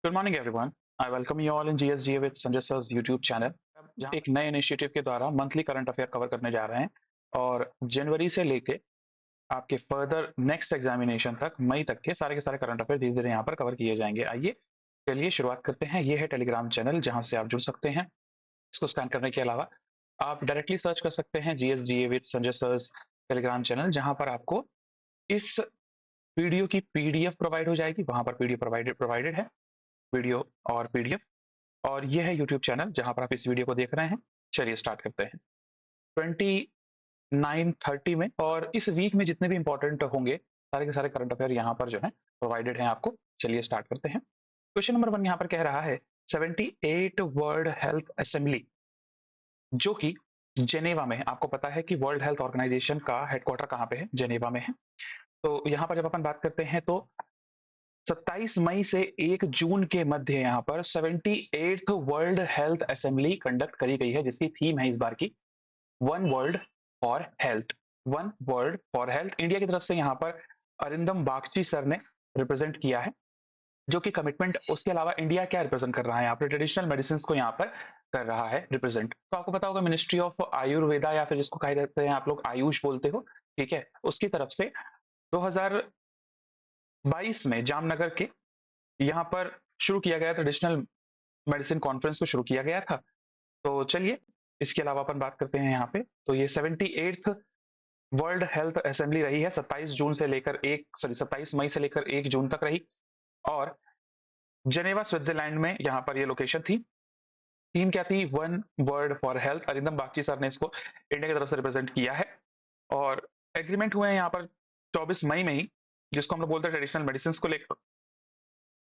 Good morning, everyone. I welcome you all in GSGA with Sanjay Sir's YouTube channel, जहाँ एक नए initiative के द्वारा मंथली करंट अफेयर कवर करने जा रहे हैं और जनवरी से लेके आपके फर्दर नेक्स्ट एग्जामिनेशन तक मई तक के सारे करंट अफेयर धीरे-धीरे यहाँ पर कवर किए जाएंगे। आइए, चलिए शुरुआत करते हैं। ये है टेलीग्राम चैनल जहाँ से आप जुड़ सकते हैं। इसको स्कैन करने के अलावा आप डायरेक्टली सर्च कर सकते हैं GSGA with Sanjay sir's Telegram channel, जहाँ पर आपको इस वीडियो की पीडीएफ प्रोवाइड हो जाएगी। वहां पर पीडीएफ प्रोवाइडेड है, वीडियो और पीडीएफ। और ये है यूट्यूब चैनल जहां पर आप इस वीडियो को देख रहे हैं। चलिए स्टार्ट करते हैं। 29-30 में और इस वीक में जितने भी इंपॉर्टेंट होंगे सारे के सारे करंट अफेयर यहाँ पर जो है प्रोवाइडेड हैं आपको। चलिए स्टार्ट करते हैं। क्वेश्चन नंबर 1 यहाँ पर कह रहा है 78 वर्ल्ड हेल्थ असेंबली, जो कि जेनेवा में है। आपको पता है कि वर्ल्ड हेल्थ ऑर्गेनाइजेशन का हेडक्वार्टर कहाँ पे है? जेनेवा में है। तो यहाँ पर जब अपन बात करते हैं तो 27 मई से 1 जून के मध्य यहाँ पर 78th world health assembly conduct करी गई है, जिसकी थीम है इस बार की one world for health. One world for health India की तरफ से यहाँ पर अरिंदम बागची सर ने रिप्रेजेंट किया है, जो कि कमिटमेंट। उसके अलावा इंडिया क्या रिप्रेजेंट कर रहा है यहाँ पर? ट्रेडिशनल मेडिसिन को यहाँ पर कर रहा है रिप्रेजेंट। तो आपको पता होगा मिनिस्ट्री ऑफ आयुर्वेदा, या फिर जिसको कहे जाते हैं आप लोग आयुष बोलते हो, ठीक है, उसकी तरफ से 2022 में जामनगर के यहाँ पर शुरू किया गया ट्रेडिशनल मेडिसिन कॉन्फ्रेंस को शुरू किया गया था। तो चलिए इसके अलावा अपन बात करते हैं यहाँ पे। तो ये 78th वर्ल्ड हेल्थ असेंबली रही है, 27 मई से लेकर 1 जून तक रही। और जेनेवा स्विट्जरलैंड में यहाँ पर ये लोकेशन थी। थीम क्या थी? One world for health. Arindam Bagchi sir ने इसको इंडिया की तरफ से रिप्रेजेंट किया है और एग्रीमेंट हुए हैं यहाँ पर 24 मई में ही, जिसको हम लोग बोलते हैं ट्रेडिशनल मेडिसिन को लेकर।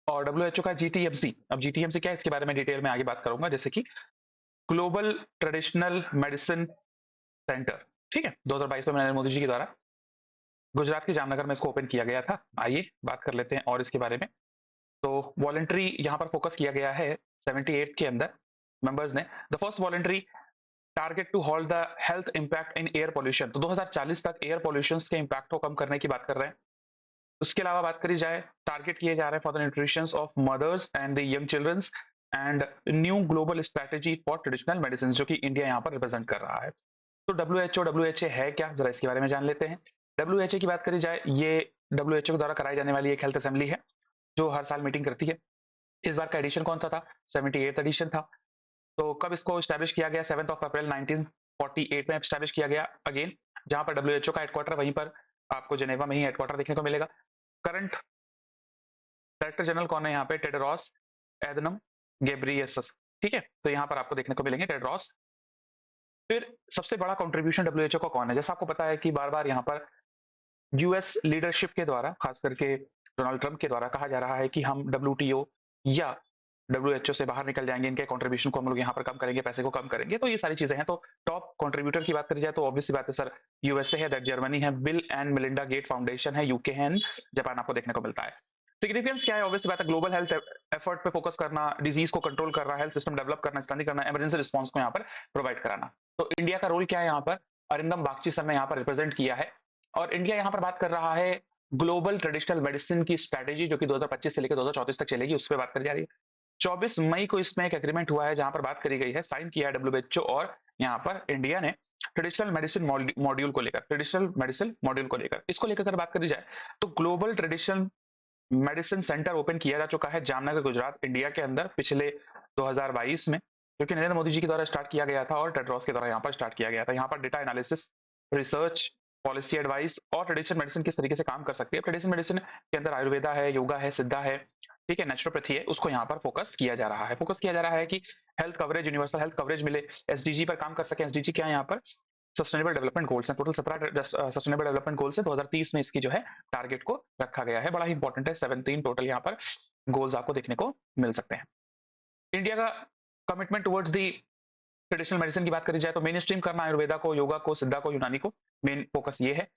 और डब्ल्यूएचओ का जीटीएमसी, अब जीटीएमसी क्या है इसके बारे में डिटेल में आगे बात करूंगा, जैसे कि ग्लोबल ट्रेडिशनल मेडिसिन सेंटर, ठीक है, 2022 में नरेंद्र मोदी जी के द्वारा गुजरात के जामनगर में इसको ओपन किया गया था। आइए बात कर लेते हैं और इसके बारे में। तो वॉलंटरी यहाँ पर फोकस किया गया है 78 के अंदर मेंबर्स ने। The first voluntary target to hold the health impact in air pollution. तो 2040 तक एयर पोल्यूशन के इंपैक्ट को कम करने की बात कर रहे हैं। उसके अलावा बात करी जाए, टारगेट किए जा रहे हैं for the nutrition of mothers and the young children's and new global strategy for traditional medicine, जो कि इंडिया यहाँ पर रिप्रेजेंट कर रहा है। तो डब्ल्यूएचए है क्या, जरा इसके बारे में जान लेते हैं। डब्ल्यूएचए की बात करी जाए, ये डब्ल्यूएचओ के द्वारा कराई जाने वाली एक हेल्थ असेंबली है जो हर साल मीटिंग करती है। इस बार का एडिशन कौन सा था? 78th एडिशन था। तो कब इसको स्टैब्लिश किया गया? 7 अप्रैल 1948 में स्टैब्लिश किया गया। अगेन जहां पर डब्ल्यूएचओ का हेडक्वार्टर, वहीं पर आपको जेनेवा में ही हेडक्वार्टर देखने को मिलेगा। करंट डायरेक्टर जनरल कौन है यहाँ पे? टेड्रोस एडनम गेब्रियसस, ठीक है। तो यहाँ पर आपको देखने को मिलेंगे टेड्रोस। फिर सबसे बड़ा कंट्रीब्यूशन डब्ल्यूएचओ का कौन है? जैसा आपको पता है कि बार बार यहाँ पर यूएस लीडरशिप के द्वारा, खास करके डोनाल्ड ट्रंप के द्वारा कहा जा रहा है कि हम डब्ल्यूटीओ या डब्ल्यूएचओ से बाहर निकल जाएंगे, इनके कंट्रीब्यूशन को हम लोग यहाँ पर कम करेंगे, पैसे को कम करेंगे। तो ये सारी चीजें हैं। तो टॉप कंट्रीब्यूटर की बात करी जाए तो ऑब्वियसली बात है सर, यूएसए है, दैट जर्मनी है, bill and Melinda Gates foundation है, यूके है, जापान आपको देखने को मिलता है। सिग्निफिकेंस क्या है? ऑब्वियसली बात है, ग्लोबल हेल्थ एफर्ट पे फोकस करना, डिजीज को कंट्रोल करना, हेल्थ सिस्टम डेवलप करना, स्टडी करना, इमरजेंसी रिस्पांस को यहाँ पर प्रोवाइड कराना। तो इंडिया का रोल क्या है यहाँ पर? अरिंदम बागची सर ने यहाँ पर रिप्रेजेंट किया है और इंडिया यहाँ पर बात कर रहा है ग्लोबल ट्रेडिशनल मेडिसिन की स्ट्रेटेजी, जो कि 2025 से लेकर 2034 तक चलेगी, उस पर बात करी जा रही है। 24 मई को इसमें एक एग्रीमेंट हुआ है जहां पर बात करी गई है, साइन किया है डब्ल्यूएचओ और यहाँ पर इंडिया ने ट्रेडिशनल मेडिसिन मॉड्यूल को लेकर, ट्रेडिशनल मेडिसिन मॉड्यूल को लेकर, इसको लेकर अगर बात करी जाए तो global traditional medicine centre open किया जा चुका है जामनगर गुजरात, इंडिया के अंदर पिछले 2022 में, जो कि नरेंद्र मोदी जी के द्वारा स्टार्ट किया गया था और टेड्रोस के द्वारा यहाँ पर स्टार्ट किया गया था। यहाँ पर data analysis, research, policy advice और ट्रेडिशनल मेडिसिन किस तरीके से काम कर सकती है। ट्रेडिशनल मेडिसिन के अंदर आयुर्वेदा है, योगा है, सिद्धा है, ठीक है, नेचुरोपैथी है, उसको यहाँ पर फोकस किया जा रहा है। फोकस किया जा रहा है कि health coverage, universal health coverage मिले, एसडीजी पर काम कर सके। एसडीजी क्या है यहाँ पर? सस्टेनेबल डेवलपमेंट गोल्स हैं। टोटल 17 सस्टेनेबल डेवलपमेंट गोल्स है, 2030 में इसकी जो है टारगेट को रखा गया है। बड़ा ही इंपॉर्टेंट है, 17 टोटल यहाँ पर गोल्स आपको देखने को मिल सकते हैं। इंडिया का commitment towards the traditional medicine की बात करी जाए तो मेन स्ट्रीम करना आयुर्वेदा को, योगा को, सिद्धा को, यूनानी को, मेन फोकस ये है।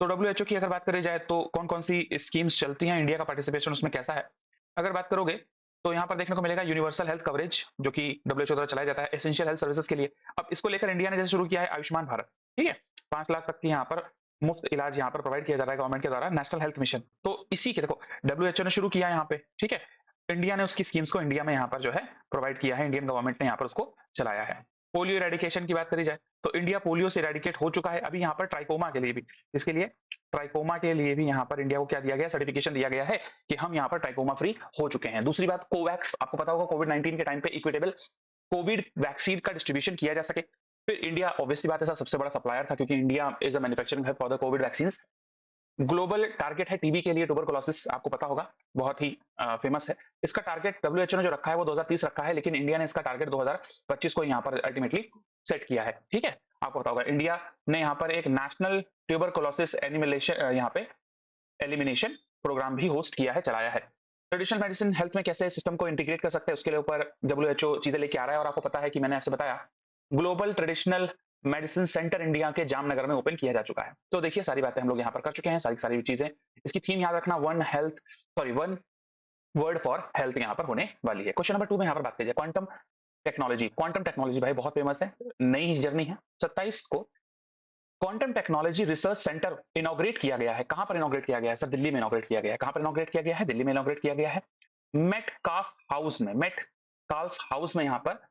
तो डब्ल्यूएचओ की अगर बात करी जाए तो कौन कौन सी स्कीम्स चलती हैं, इंडिया का पार्टिसिपेशन उसमें कैसा है, अगर बात करोगे तो यहाँ पर देखने को मिलेगा यूनिवर्सल हेल्थ कवरेज, जो कि डब्ल्यूएचओ द्वारा चलाया जाता है एसेंशियल हेल्थ सर्विसेज के लिए। अब इसको लेकर इंडिया ने जैसे शुरू किया है आयुष्मान भारत, ठीक है, 5 लाख तक की यहाँ पर मुफ्त इलाज यहाँ पर प्रोवाइड किया जा रहा है गवर्नमेंट के द्वारा, नेशनल हेल्थ मिशन। तो इसी के देखो डब्ल्यूएचओ ने शुरू किया यहाँ पे, ठीक है, इंडिया ने उसकी स्कीम्स को इंडिया में यहाँ पर जो है प्रोवाइड किया है, इंडियन गवर्नमेंट ने यहाँ पर उसको चलाया है। पोलियो इरेडिकेशन की बात करी जाए तो इंडिया पोलियो से इरेडिकेट हो चुका है। अभी यहाँ पर ट्राइकोमा के लिए भी, इसके लिए ट्राइकोमा के लिए भी यहाँ पर इंडिया को क्या दिया गया, सर्टिफिकेशन दिया गया है कि हम यहाँ पर ट्राइकोमा फ्री हो चुके हैं। दूसरी बात, कोवैक्स, आपको पता होगा कोविड-19 के टाइम पे इक्विटेबल कोविड वैक्सीन का डिस्ट्रीब्यूशन किया जा सके। फिर इंडिया ऑब्वियसली बात है सबसे बड़ा सप्लायर था, क्योंकि India is a manufacturing hub for the Covid vaccine. Global target है टीबी के लिए, ट्यूबरकुलोसिस, आपको पता होगा, बहुत ही फेमस है। इसका टारगेट डब्ल्यूएचओ ने जो रखा है वो 2030 रखा है, लेकिन इंडिया ने इसका टारगेट 2025 को यहाँ पर अल्टीमेटली सेट किया है। ठीक है, आपको पता होगा इंडिया ने यहाँ पर एक नेशनल ट्यूबरकुलोसिस एनिमिलेशन यहाँ पे एलिमिनेशन प्रोग्राम भी होस्ट किया है, चलाया है। ट्रेडिशनल मेडिसिन हेल्थ में कैसे सिस्टम को इंटीग्रेट कर सकते हैं, उसके ऊपर डब्ल्यूएचओ चीजें लेके आ रहा है। और आपको पता है कि मैंने आपसे बताया global traditional medicine centre India के जामनगर में ओपन किया जा चुका है। तो देखिए सारी बातें हम लोग यहाँ पर कर चुके हैं, सारी सारी चीजें। इसकी थीम याद रखना, वन वर्ड फॉर हेल्थ यहाँ पर होने वाली है। क्वेश्चन नंबर 2 में यहाँ पर बात की जाए, क्वांटम टेक्नोलॉजी। क्वांटम टेक्नोलॉजी भाई बहुत फेमस है, नई जर्नी है। 27 को quantum technology research centre inaugurate किया गया है। कहां पर इनॉग्रेट किया गया है सर? दिल्ली में इनॉग्रेट किया गया है। कहां पर इनॉग्रेट किया गया है? दिल्ली में इनॉग्रेट किया गया है। मेट काफ हाउस में, मेट काफ हाउस में यहाँ पर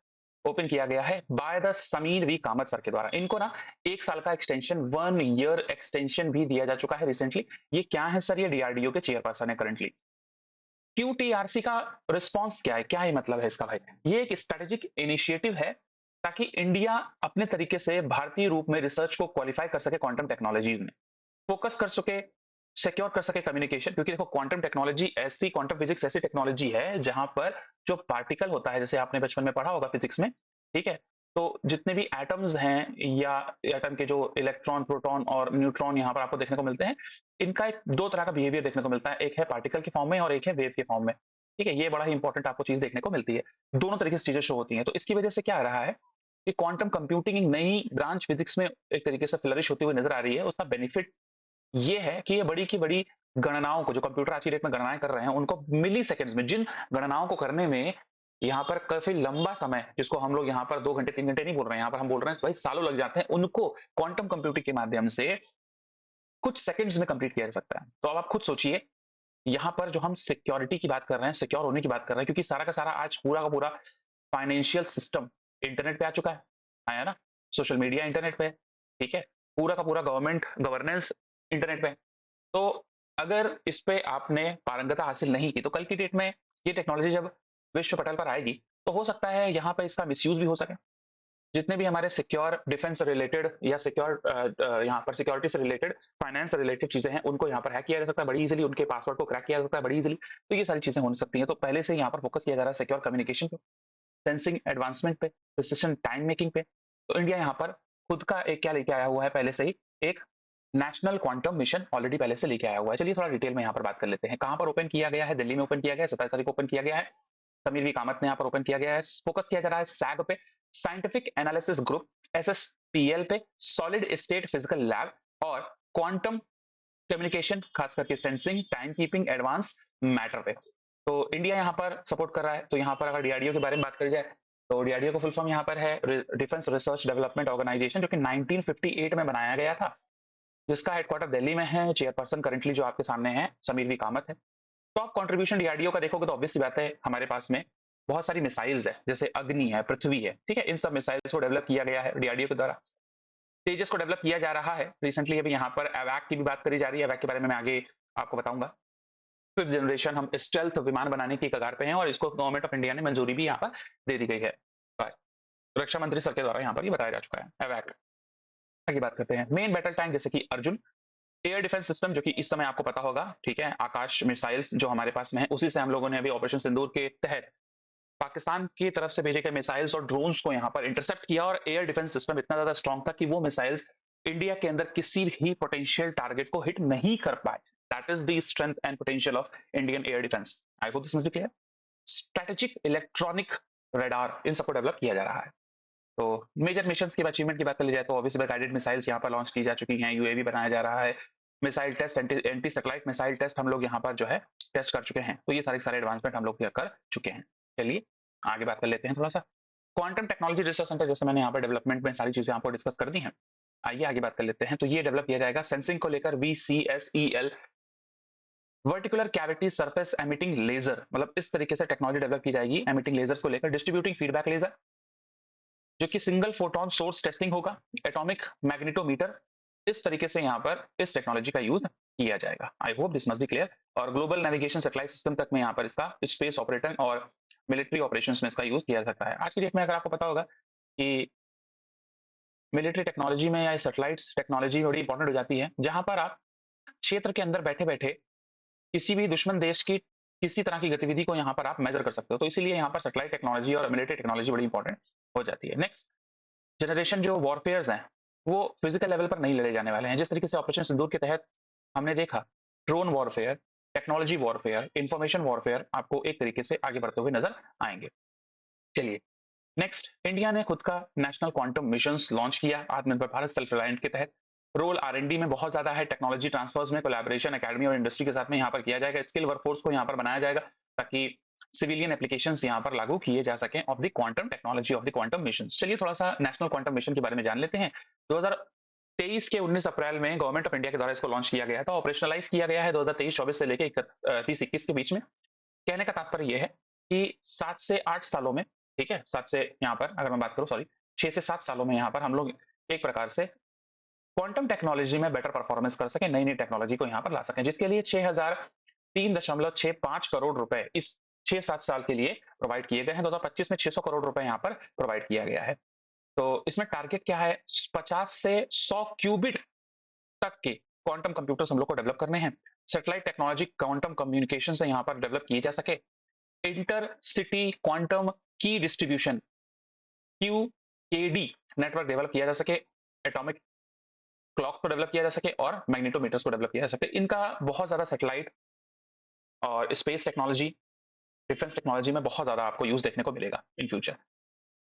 ओपन किया गया है by the Sameer V Kamat sir के द्वारा। इनको ना 1 साल का एक्सटेंशन, 1 ईयर एक्सटेंशन भी दिया जा चुका है रिसेंटली। ये क्या है सर? ये डीआरडीओ के चेयरपर्सन है करंटली। क्यूटीआरसी का रिस्पांस क्या है? क्या ही मतलब है इसका भाई? ये एक स्ट्रेटेजिक इनिशिएटिव है ताकि इंडिया अपने तरीके से भारतीय रूप में रिसर्च को क्वालिफाई कर सके क्वांटम टेक्नोलॉजीज में, फोकस कर सके, सिक्योर कर सके कम्युनिकेशन। क्योंकि देखो क्वांटम टेक्नोलॉजी ऐसी, क्वांटम फिजिक्स ऐसी टेक्नोलॉजी है जहां पर जो पार्टिकल होता है, जैसे आपने बचपन में पढ़ा होगा फिजिक्स में, ठीक है, तो जितने भी एटम्स हैं या एटम के जो इलेक्ट्रॉन, प्रोटॉन और न्यूट्रॉन यहाँ पर आपको देखने को मिलते हैं, इनका एक 2 तरह का बिहेवियर देखने को मिलता है। एक है पार्टिकल के फॉर्म में और एक है वेव के फॉर्म में। ठीक है, ये बड़ा ही इंपॉर्टेंट आपको चीज देखने को मिलती है। दोनों तरीके से चीजें शो होती हैं। तो इसकी वजह से क्या आ रहा है कि क्वांटम कंप्यूटिंग एक नई ब्रांच फिजिक्स में एक तरीके से फ्लरिश होती हुई नजर आ रही है। उसका बेनिफिट ये है कि ये बड़ी की बड़ी गणनाओं को, जो कंप्यूटर आज की डेट में गणनाएं कर रहे हैं, उनको मिली सेकेंड्स में, जिन गणनाओं को करने में यहाँ पर काफी लंबा समय, जिसको हम लोग यहाँ पर 2 घंटे 3 घंटे नहीं बोल रहे हैं, यहाँ पर हम बोल रहे हैं भाई सालों लग जाते हैं, उनको क्वांटम कंप्यूटिंग के माध्यम से कुछ सेकंड्स में कंप्लीट किया जा सकता है। तो अब आप खुद सोचिए, यहाँ पर जो हम सिक्योरिटी की बात कर रहे हैं, सिक्योर होने की बात कर रहे हैं, क्योंकि सारा का सारा आज पूरा का पूरा फाइनेंशियल सिस्टम इंटरनेट पे आ चुका है, आया ना, सोशल मीडिया इंटरनेट पे है, ठीक है, पूरा का पूरा गवर्नमेंट गवर्नेंस इंटरनेट पे है। तो अगर इस पे आपने पारंगता हासिल नहीं की, तो कल की डेट में ये टेक्नोलॉजी जब विश्व पटल पर आएगी, तो हो सकता है यहाँ पे इसका मिसयूज भी हो सके। जितने भी हमारे सिक्योर डिफेंस रिलेटेड या सिक्योर यहाँ पर सिक्योरिटी से रिलेटेड, फाइनेंस से रिलेटेड चीजें हैं, उनको यहाँ पर हैक किया जा सकता है बड़ी इजीली, उनके पासवर्ड को क्रैक किया जा सकता है बड़ी इजीली। तो ये सारी चीजें हो सकती हैं। तो पहले से यहाँ पर फोकस किया जा रहा है सिक्योर कम्युनिकेशन पे, सेंसिंग एडवांसमेंट पे, प्रिसिशन टाइम मेकिंग पे। तो इंडिया यहाँ पर खुद का एक क्या लेके आया हुआ है, पहले से ही एक नेशनल क्वांटम मिशन ऑलरेडी पहले से लेके आया हुआ है। चलिए थोड़ा डिटेल में यहाँ पर बात कर लेते हैं। कहाँ पर ओपन किया गया है? दिल्ली में ओपन किया गया है, 27 तारीख को ओपन किया गया है। समीर वी कामत ने यहाँ पर ओपन किया गया है। फोकस किया जा रहा है सैग पे, साइंटिफिक एनालिसिस ग्रुप, एसएसपीएल पे, सॉलिड स्टेट फिजिकल लैब और क्वांटम कम्युनिकेशन, खास करके sensing, time keeping, advance matter पे। तो इंडिया यहाँ पर सपोर्ट कर रहा है। तो यहाँ पर अगर डीआरडीओ के बारे में बात करी जाए, तो डीआरडीओ का फुल फॉर्म यहाँ पर है डिफेंस रिसर्च डेवलपमेंट ऑर्गेनाइजेशन, जो कि 1958 में बनाया गया था, जिसका हेडक्वार्टर दिल्ली में है। चेयरपर्सन करंटली जो आपके सामने है समीर वी कामत है। टॉप कंट्रीब्यूशन डीआरडीओ का देखोगे तो ऑब्वियस सी बात है, हमारे पास में बहुत सारी मिसाइल्स है, जैसे अग्नि है, पृथ्वी है, ठीक है, इन सब मिसाइल्स को डेवलप किया गया है डीआरडीओ के द्वारा। तेजस को डेवलप किया जा रहा है रिसेंटली। अभी यहाँ पर एवैक की भी बात करी जा रही है, एवैक के बारे में मैं आगे आपको बताऊंगा। 5th जनरेशन हम स्टेल्थ विमान बनाने की कगार पे हैं, और इसको गवर्नमेंट ऑफ इंडिया ने मंजूरी भी यहाँ पर दे दी गई है। रक्षा मंत्री सर के द्वारा यहाँ पर ये बताया जा चुका है। एवैक की बात करते हैं। मेन बैटल टैंक जैसे कि अर्जुन, एयर डिफेंस सिस्टम, जो कि इस समय आपको पता होगा, ठीक है, आकाश मिसाइल्स जो हमारे पास में है, उसी से हम लोगों ने अभी ऑपरेशन सिंदूर के तहत पाकिस्तान की तरफ से भेजे गए मिसाइल्स और ड्रोन्स को यहाँ पर इंटरसेप्ट किया। और एयर डिफेंस सिस्टम इतना ज्यादा स्ट्रॉन्ग था कि वो मिसाइल्स इंडिया के अंदर किसी भी पोटेंशियल टारगेट को हिट नहीं कर पाए। That is the strength and potential of Indian air defence. I hope this must be clear. Strategic electronic radar, इन सबको डेवलप किया जा रहा है। तो मेजर मिशंस की अचीवमेंट की बात कर ली जाए, तो ऑब्वियसली गाइडेड मिसाइल्स यहाँ पर लॉन्च की जा चुकी हैं, यूएवी बनाया जा रहा है, missile test, anti satellite missile test हम लोग यहाँ पर जो है टेस्ट कर चुके हैं। तो ये सारे एडवांसमेंट हम लोग कर चुके हैं। चलिए आगे बात कर लेते हैं थोड़ा सा। क्वांटम टेक्नोलॉजी रिसर्च सेंटर, जैसे मैंने यहाँ पर डेवलपमेंट में सारी चीजें आपको डिस्कस कर दी हैं, आइए आगे बात कर लेते हैं। तो ये डेवलप किया जाएगा सेंसिंग को लेकर VCSEL vertical cavity surface emitting laser, मतलब इस तरीके से टेक्नोलॉजी डेवलप की जाएगी एमिटिंग लेजर्स को लेकर। डिस्ट्रीब्यूटिंग फीडबैक लेजर, जो कि सिंगल फोटोन सोर्स टेस्टिंग होगा। एटॉमिक मैग्नेटोमीटर, इस तरीके से यहाँ पर इस टेक्नोलॉजी का यूज किया जाएगा। आई hope this must be clear. और ग्लोबल नेविगेशन सैटेलाइट सिस्टम तक में यहाँ पर इसका स्पेस ऑपरेटर और मिलिट्री ऑपरेशंस में इसका यूज किया जा सकता है। आज की डेट में अगर आपको पता होगा कि मिलिट्री टेक्नोलॉजी में या सैटेलाइट्स टेक्नोलॉजी बड़ी इंपॉर्टेंट हो जाती है, जहां पर आप क्षेत्र के अंदर बैठे बैठे किसी भी दुश्मन देश की किसी तरह की गतिविधि को यहाँ पर आप मेजर कर सकते हो। तो इसीलिए यहाँ पर सैटेलाइट टेक्नोलॉजी और मिलिट्री टेक्नोलॉजी बड़ी इंपॉर्टेंट हो जाती है। नेक्स्ट जनरेशन जो वॉरफेयर्स हैं, वो फिजिकल लेवल पर नहीं लड़े जाने वाले हैं। जिस तरीके से ऑपरेशन सिंदूर के तहत हमने देखा, drone warfare, technology warfare, information warfare आपको एक तरीके से आगे बढ़ते हुए नजर आएंगे। चलिए नेक्स्ट, इंडिया ने खुद का नेशनल क्वांटम मिशन लॉन्च किया आत्मनिर्भर भारत सेल्फ रिलायंट के तहत। रोल R&D में बहुत ज्यादा है, टेक्नोलॉजी ट्रांसफर्स में कोलैबोरेशन एकेडमी और इंडस्ट्री के साथ में यहाँ पर किया जाएगा। स्किल वर्कफोर्स को यहाँ पर बनाया जाएगा ताकि सिविलियन एप्लीकेशंस यहाँ पर लागू किए जा सकें of the quantum technology of the quantum mission. चलिए थोड़ा सा नेशनल क्वांटम मिशन के बारे में जान लेते हैं। 2023 के 19 अप्रैल में गवर्नमेंट ऑफ इंडिया के द्वारा इसको लॉन्च किया गया था। ऑपरेशनलाइज किया गया है 2023-24 से लेकर 30-31 के बीच में। कहने का तात्पर्य यह है कि 7 से 8 सालों में, ठीक है, 7 से यहाँ पर अगर मैं बात करूं, सॉरी 6 से 7 सालों में यहाँ पर हम लोग एक प्रकार से क्वांटम टेक्नोलॉजी में बेटर परफॉर्मेंस कर सकें, नई नई टेक्नोलॉजी को यहाँ पर ला सकें, जिसके लिए 6003.65 करोड़ रुपए इस 6-7 साल के लिए प्रोवाइड किए गए हैं। 2025 में 600 करोड़ रुपए यहाँ पर प्रोवाइड किया गया है। तो इसमें टारगेट क्या है, 50 से 100 क्यूबिट तक के क्वांटम कंप्यूटर्स हम लोग को डेवलप करने हैं। सैटेलाइट टेक्नोलॉजी क्वांटम कम्युनिकेशन से यहाँ पर डेवलप किए जा सके। इंटर सिटी क्वांटम की डिस्ट्रीब्यूशन QKD नेटवर्क डेवलप किया जा सके। एटॉमिक क्लॉक को डेवलप किया जा सके और मैग्नेटोमीटर्स को डेवलप किया जा सके। इनका बहुत ज्यादा सैटेलाइट और स्पेस टेक्नोलॉजी, डिफेंस टेक्नोलॉजी में बहुत ज्यादा आपको यूज देखने को मिलेगा इन फ्यूचर।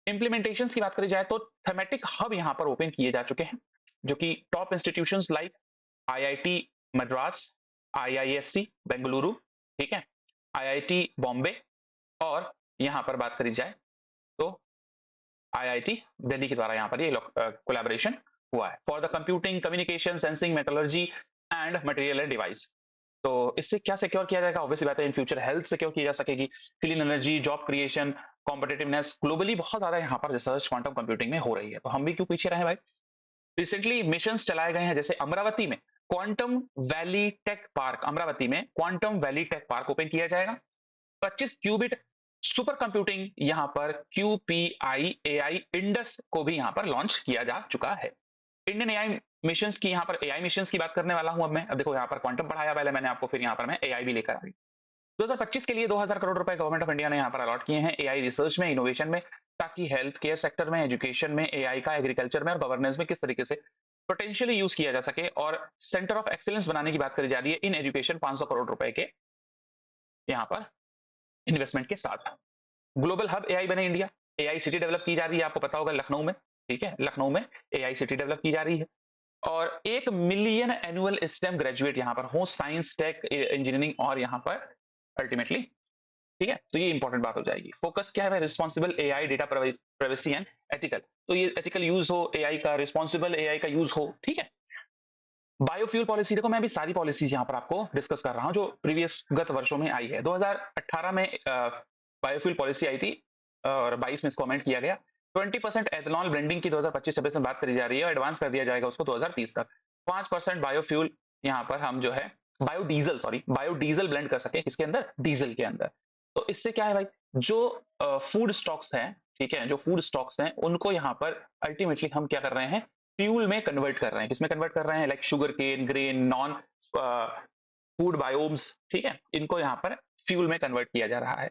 इंप्लीमेंटेशन की बात करी जाए तो थेमेटिक हब यहाँ पर ओपन किए जा चुके हैं, जो कि top institutions like IIT Madras, IISc Bengaluru, ठीक है, IIT बॉम्बे, और यहाँ पर बात करी जाए तो IIT दिल्ली के द्वारा यहाँ पर ये कोलैबोरेशन हुआ है for the computing, communication, sensing, metallurgy and material and device. तो इससे क्या सिक्योर किया जाएगा, ऑब्वियसली बात है इन फ्यूचर हेल्थ सिक्योर की जा सकेगी, clean energy, job creation, competitiveness. Globally बहुत ज्यादा यहाँ पर रिसर्च क्वांटम कंप्यूटिंग में हो रही है, तो हम भी क्यों पीछे रहे भाई। रिसेंटली मिशन चलाए गए हैं, जैसे अमरावती में quantum valley tech park, Amaravati में quantum valley tech park open किया जाएगा। 25 क्यूबिट सुपर कंप्यूटिंग यहाँ पर QPI AI इंडस को भी यहाँ पर लॉन्च किया जा चुका है। इंडियन AI मिशंस की, यहाँ पर AI मिशंस की बात करने वाला हूं अब मैं। अब देखो यहाँ पर क्वांटम पढ़ाया पहले मैंने आपको, फिर यहाँ पर मैं AI भी लेकर आ गई। 2025 के लिए 2000 करोड़ रुपए गवर्नमेंट ऑफ इंडिया ने यहाँ पर अलॉट किए हैं AI रिसर्च में, इनोवेशन में, ताकि हेल्थ केयर सेक्टर में, एजुकेशन में AI का एग्रीकल्चर में और गवर्नेंस में किस तरीके से पोटेंशियली यूज किया जा सके। और सेंटर ऑफ एक्सीलेंस बनाने की बात करी जा रही है इन एजुकेशन 500 करोड़ रुपए के यहाँ पर इन्वेस्टमेंट के साथ। ग्लोबल हब AI बने इंडिया, AI सिटी डेवलप की जा रही है, आपको पता होगा लखनऊ में, ठीक है, लखनऊ में AI सिटी डेवलप की जा रही है। और 1 मिलियन एनुअल स्टेम ग्रेजुएट यहाँ पर हो, साइंस, टेक, इंजीनियरिंग और यहाँ पर अल्टीमेटली, ठीक है। तो ये इंपॉर्टेंट बात हो जाएगी। फोकस क्या है, responsible AI, data privacy and ethical. तो ये एथिकल यूज हो AI का, रिस्पॉन्सिबल AI का यूज हो, ठीक है। बायोफ्यूल पॉलिसी, देखो मैं अभी सारी पॉलिसीज यहाँ पर आपको डिस्कस कर रहा हूँ जो प्रीवियस गत वर्षों में आई है। 2018 में बायोफ्यूल पॉलिसी आई थी और 22 में इसको अमेंड किया गया। 20% एथेनॉल ब्लेंडिंग की 2025-26 में बात करी जा रही है और एडवांस कर दिया जाएगा उसको 2030 तक। 5% बायोफ्यूल यहाँ पर हम जो है बायोडीजल ब्लेंड कर सके, किसके अंदर, डीजल के अंदर। तो इससे क्या है भाई, जो फूड स्टॉक्स हैं, ठीक है, जो फूड स्टॉक्स हैं उनको यहाँ पर अल्टीमेटली हम क्या कर रहे हैं, फ्यूल में कन्वर्ट कर रहे हैं। किसमें कन्वर्ट कर रहे हैं, like sugar cane, grain, non food biomes, ठीक है, इनको यहाँ पर फ्यूल में कन्वर्ट किया जा रहा है।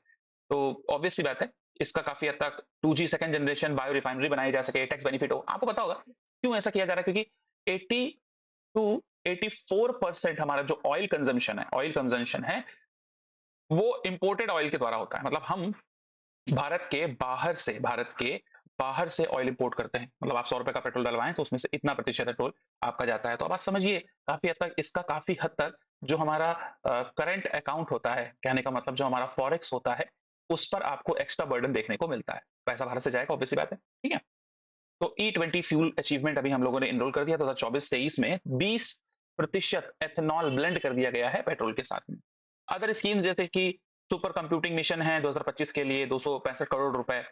तो ऑब्वियसली बात है, इसका काफी हद तक 2G second generation bio refinery बनाई जा सके, टैक्स बेनिफिट हो। आपको पता होगा क्यों ऐसा किया जा रहा है, क्योंकि 80 टू 84% हमारा जो ऑयल कंजम्पशन है वो इंपोर्टेड ऑयल के द्वारा होता है। मतलब हम भारत के बाहर से ऑयल इंपोर्ट करते हैं। मतलब आप 100 रुपए का पेट्रोल डलवाएं तो उसमें से इतना प्रतिशत पेट्रोल आपका जाता है। तो अब आप समझिए काफी हद तक इसका काफी हद तक जो हमारा करंट अकाउंट होता है, कहने का मतलब जो हमारा फॉरेक्स होता है, उस पर आपको एक्स्ट्रा बर्डन देखने को मिलता है। पैसा भारत से जाएगा, ऑब्वियसली बात है, ठीक है। तो E20 फ्यूल अचीवमेंट अभी हम लोगों ने इनरोल कर दिया 2024-23 में 20% एथेनॉल ब्लेंड कर दिया गया है पेट्रोल के साथ में। अदर स्कीम्स जैसे कि सुपर कंप्यूटिंग मिशन है 2025 के लिए 265 करोड़ रुपए।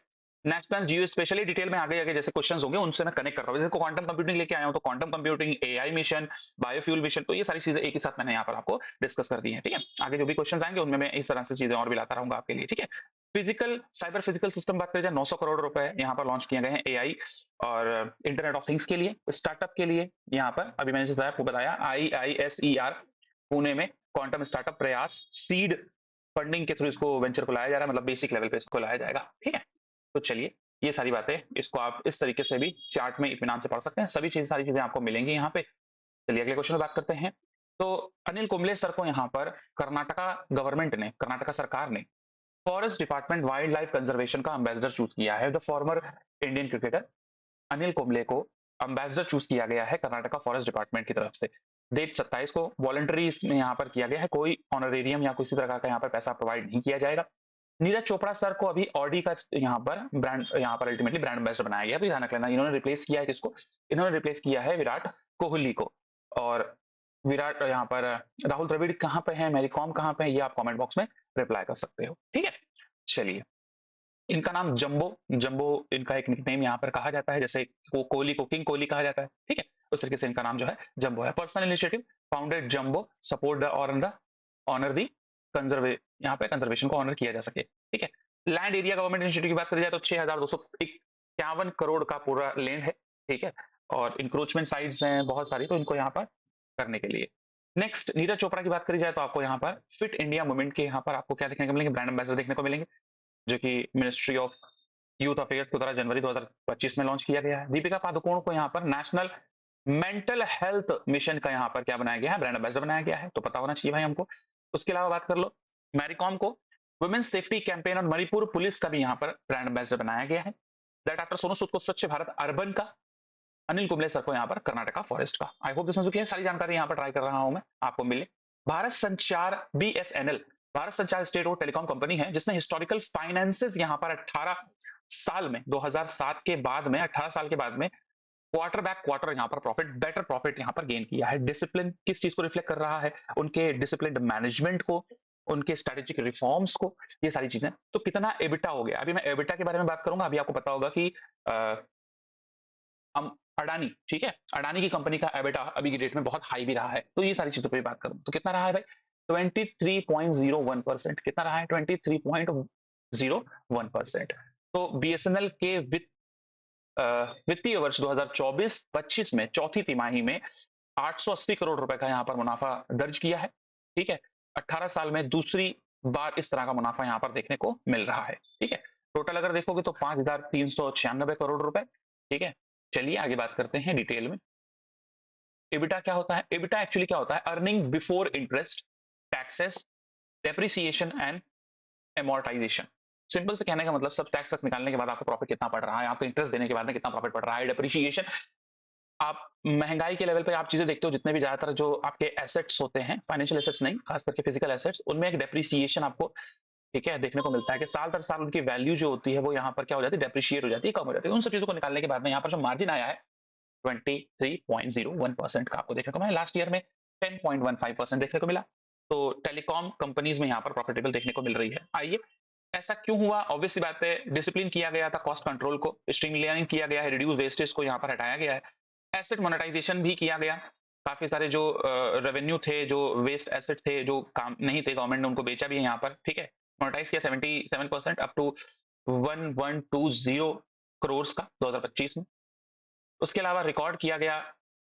नेशनल जियो स्पेशली डिटेल में आगे आगे जैसे क्वेश्चंस होंगे उनसे मैं कनेक्ट कर रहा हूँ। जैसे क्वांटम कंप्यूटिंग लेके आया हूँ तो quantum computing, AI mission, biofuel mission, तो ये सारी चीजें एक ही साथ मैंने यहाँ पर आपको डिस्कस कर दी है। ठीक है, आगे जो भी क्वेश्चन आएंगे उनमें मैं इस तरह से चीजें और भी लाता रहूंगा आपके लिए। ठीक है, फिजिकल साइबर फिजिकल सिस्टम बात करें जाए 900 करोड़ रुपए यहाँ पर लॉन्च किए गए हैं एआई और इंटरनेट ऑफ थिंग्स के लिए, स्टार्टअप के लिए। यहाँ पर अभी मैंने जैसे आपको बताया IISER पुणे में क्वांटम स्टार्टअप प्रयास सीड फंडिंग के थ्रू इसको वेंचर को लाया जा रहा है, मतलब बेसिक लेवल पे इसको लाया जाएगा। ठीक है, तो चलिए ये सारी बातें इसको आप इस तरीके से भी चार्ट में इत्मीनान से पढ़ सकते हैं। सारी चीजें आपको मिलेंगी यहाँ पे। चलिए अगले क्वेश्चन में बात करते हैं। तो अनिल कुंबले सर को यहाँ पर कर्नाटका गवर्नमेंट ने, कर्नाटका सरकार ने forest department wild life conservation का एम्बेसडर चूज किया है। The former Indian cricketer Anil Kumble को एम्बेसडर चूज किया गया है कर्नाटका फॉरेस्ट डिपार्टमेंट की तरफ से। डेट 27 को वॉलंटरी इसमें यहाँ पर किया गया है, कोई ऑनरेरियम या किसी प्रकार का यहाँ पर पैसा प्रोवाइड नहीं किया जाएगा। नीरज चोपड़ा सर को अभी ऑडी का यहाँ पर ब्रांड, यहाँ पर अल्टीमेटली ब्रांड एम्बेसडर बनाया गया है। तो ध्यान रख लेना, इन्होंने रिप्लेस किया है किसको? इन्होंने रिप्लेस किया है विराट कोहली को। और विराट यहाँ पर राहुल द्रविड़ कहाँ पे है, मैरी कॉम कहाँ पे है, ये आप कमेंट बॉक्स में रिप्लाई कर सकते हो। ठीक है, चलिए इनका नाम जंबो, जंबो इनका एक निकनेम यहाँ पर कहा जाता है, जैसे कोहली को किंग कोहली कहा जाता है। ठीक है, उस तरीके से इनका नाम जो है जंबो है। Personal initiative founded jumbo support the honour the conserve, यहाँ पे कंजर्वेशन को ऑनर किया जा सके। ठीक है, लैंड एरिया गवर्नमेंट इनिशिएटिव की बात करी जाए तो 6251 करोड़ का पूरा लैंड है। ठीक है, और इंक्रोचमेंट साइट्स हैं बहुत सारी, तो इनको यहाँ पर करने के लिए। नेक्स्ट नीरज चोपड़ा की बात करी जाए तो आपको यहाँ पर फिट इंडिया मूवमेंट के यहाँ पर आपको क्या देखने को मिलेंगे? ब्रांड एम्बेसडर देखने को मिलेंगे, जो कि मिनिस्ट्री ऑफ यूथ अफेयर्स के द्वारा जनवरी 2025 में लॉन्च किया गया है। दीपिका पादुकोण को यहाँ पर नेशनल मेंटल हेल्थ मिशन का यहाँ पर क्या बनाया गया है? ब्रांड एम्बेसडर बनाया गया है, तो पता होना चाहिए भाई हमको। उसके अलावा बात कर लो मैरीकॉम को वुमेन सेफ्टी कैंपेन और मणिपुर पुलिस का भी यहाँ पर ब्रांड एम्बेसडर बनाया गया है। दैट आफ्टर सोनू सूद को स्वच्छ भारत अर्बन का, अनिल कुंबले सर को यहाँ पर कर्नाटका फॉरेस्ट का। आई होप दिस वाज क्लियर, सारी जानकारी यहाँ पर ट्राई कर रहा हूं मैं आपको मिले। भारत संचार BSNL, भारत संचार स्टेट और टेलीकॉम कंपनी है जिसने हिस्टोरिकल फाइनेंसेस यहाँ पर 18 साल में, 2007 के बाद में 18 साल के बाद में क्वार्टर बैक क्वार्टर यहाँ पर प्रॉफिट, बेटर प्रॉफिट यहाँ पर गेन किया है। डिसिप्लिन किस चीज को रिफ्लेक्ट कर रहा है? उनके डिसिप्लिन मैनेजमेंट को, उनके स्ट्रेटेजिक रिफॉर्म्स को, ये सारी चीजें। तो कितना एबिटा हो गया, अभी मैं एबिटा के बारे में बात करूंगा। अभी आपको पता होगा कि हम अडानी, ठीक है, अडानी की कंपनी का एबिटा अभी की डेट में बहुत हाई भी रहा है। तो ये सारी चीजों पर बात करूं तो कितना रहा है भाई? 23.01%। कितना रहा है? 23.01%। तो BSNL के वित्तीय वर्ष 2024-25 में चौथी तिमाही में 880 करोड़ रुपए का यहाँ पर मुनाफा दर्ज किया है। ठीक है, 18 साल में दूसरी बार इस तरह का मुनाफा यहाँ पर देखने को मिल रहा है। ठीक है, टोटल अगर देखोगे तो 5,396 करोड़ रुपए। ठीक है, चलिए आगे बात करते हैं डिटेल में। एबिटा क्या होता है? एबिटा एक्चुअली क्या होता है? Earning before interest, taxes, depreciation and amortisation. Simple से कहने का मतलब सब टैक्स निकालने के बाद आपको प्रॉफिट कितना पड़ रहा है, आपको इंटरेस्ट देने के बाद में कितना प्रॉफिट पड़ रहा है, डेप्रिसिएशन। आप महंगाई के लेवल पे आप चीजें देखते हो, जितने भी ज्यादातर जो आपके एसेट्स होते हैं, फाइनेंशियल एसेट्स नहीं, खास करके फिजिकल एसेट्स, उनमें एक डेप्रिसिएशन आपको, ठीक है, देखने को मिलता है कि साल दर साल उनकी वैल्यू जो होती है वो यहाँ पर क्या हो जाती है? डेप्रिशिएट हो जाती है, कम हो जाती है। उन सब चीजों को निकालने के बाद में यहाँ पर जो मार्जिन आया है 23.01% का आपको देखने को मिला। लास्ट ईयर में 10.15% देखने को मिला। तो टेलीकॉम कंपनीज में यहाँ पर प्रॉफिटेबल देखने को मिल रही है। आइए, ऐसा क्यों हुआ? ऑब्वियस सी बात है, डिसिप्लिन किया गया था, कॉस्ट कंट्रोल को स्ट्रीमलाइन किया गया है, रिड्यूस वेस्टेज को यहाँ पर हटाया गया है, एसेट मोनेटाइजेशन भी किया गया। काफी सारे जो रेवेन्यू थे, जो वेस्ट एसेट थे, जो काम नहीं थे, गवर्नमेंट ने उनको बेचा भी है यहाँ पर। ठीक है, मोनेटाइज किया 77% अप टू 1120 करोड़ का 2025 में। उसके अलावा रिकॉर्ड किया गया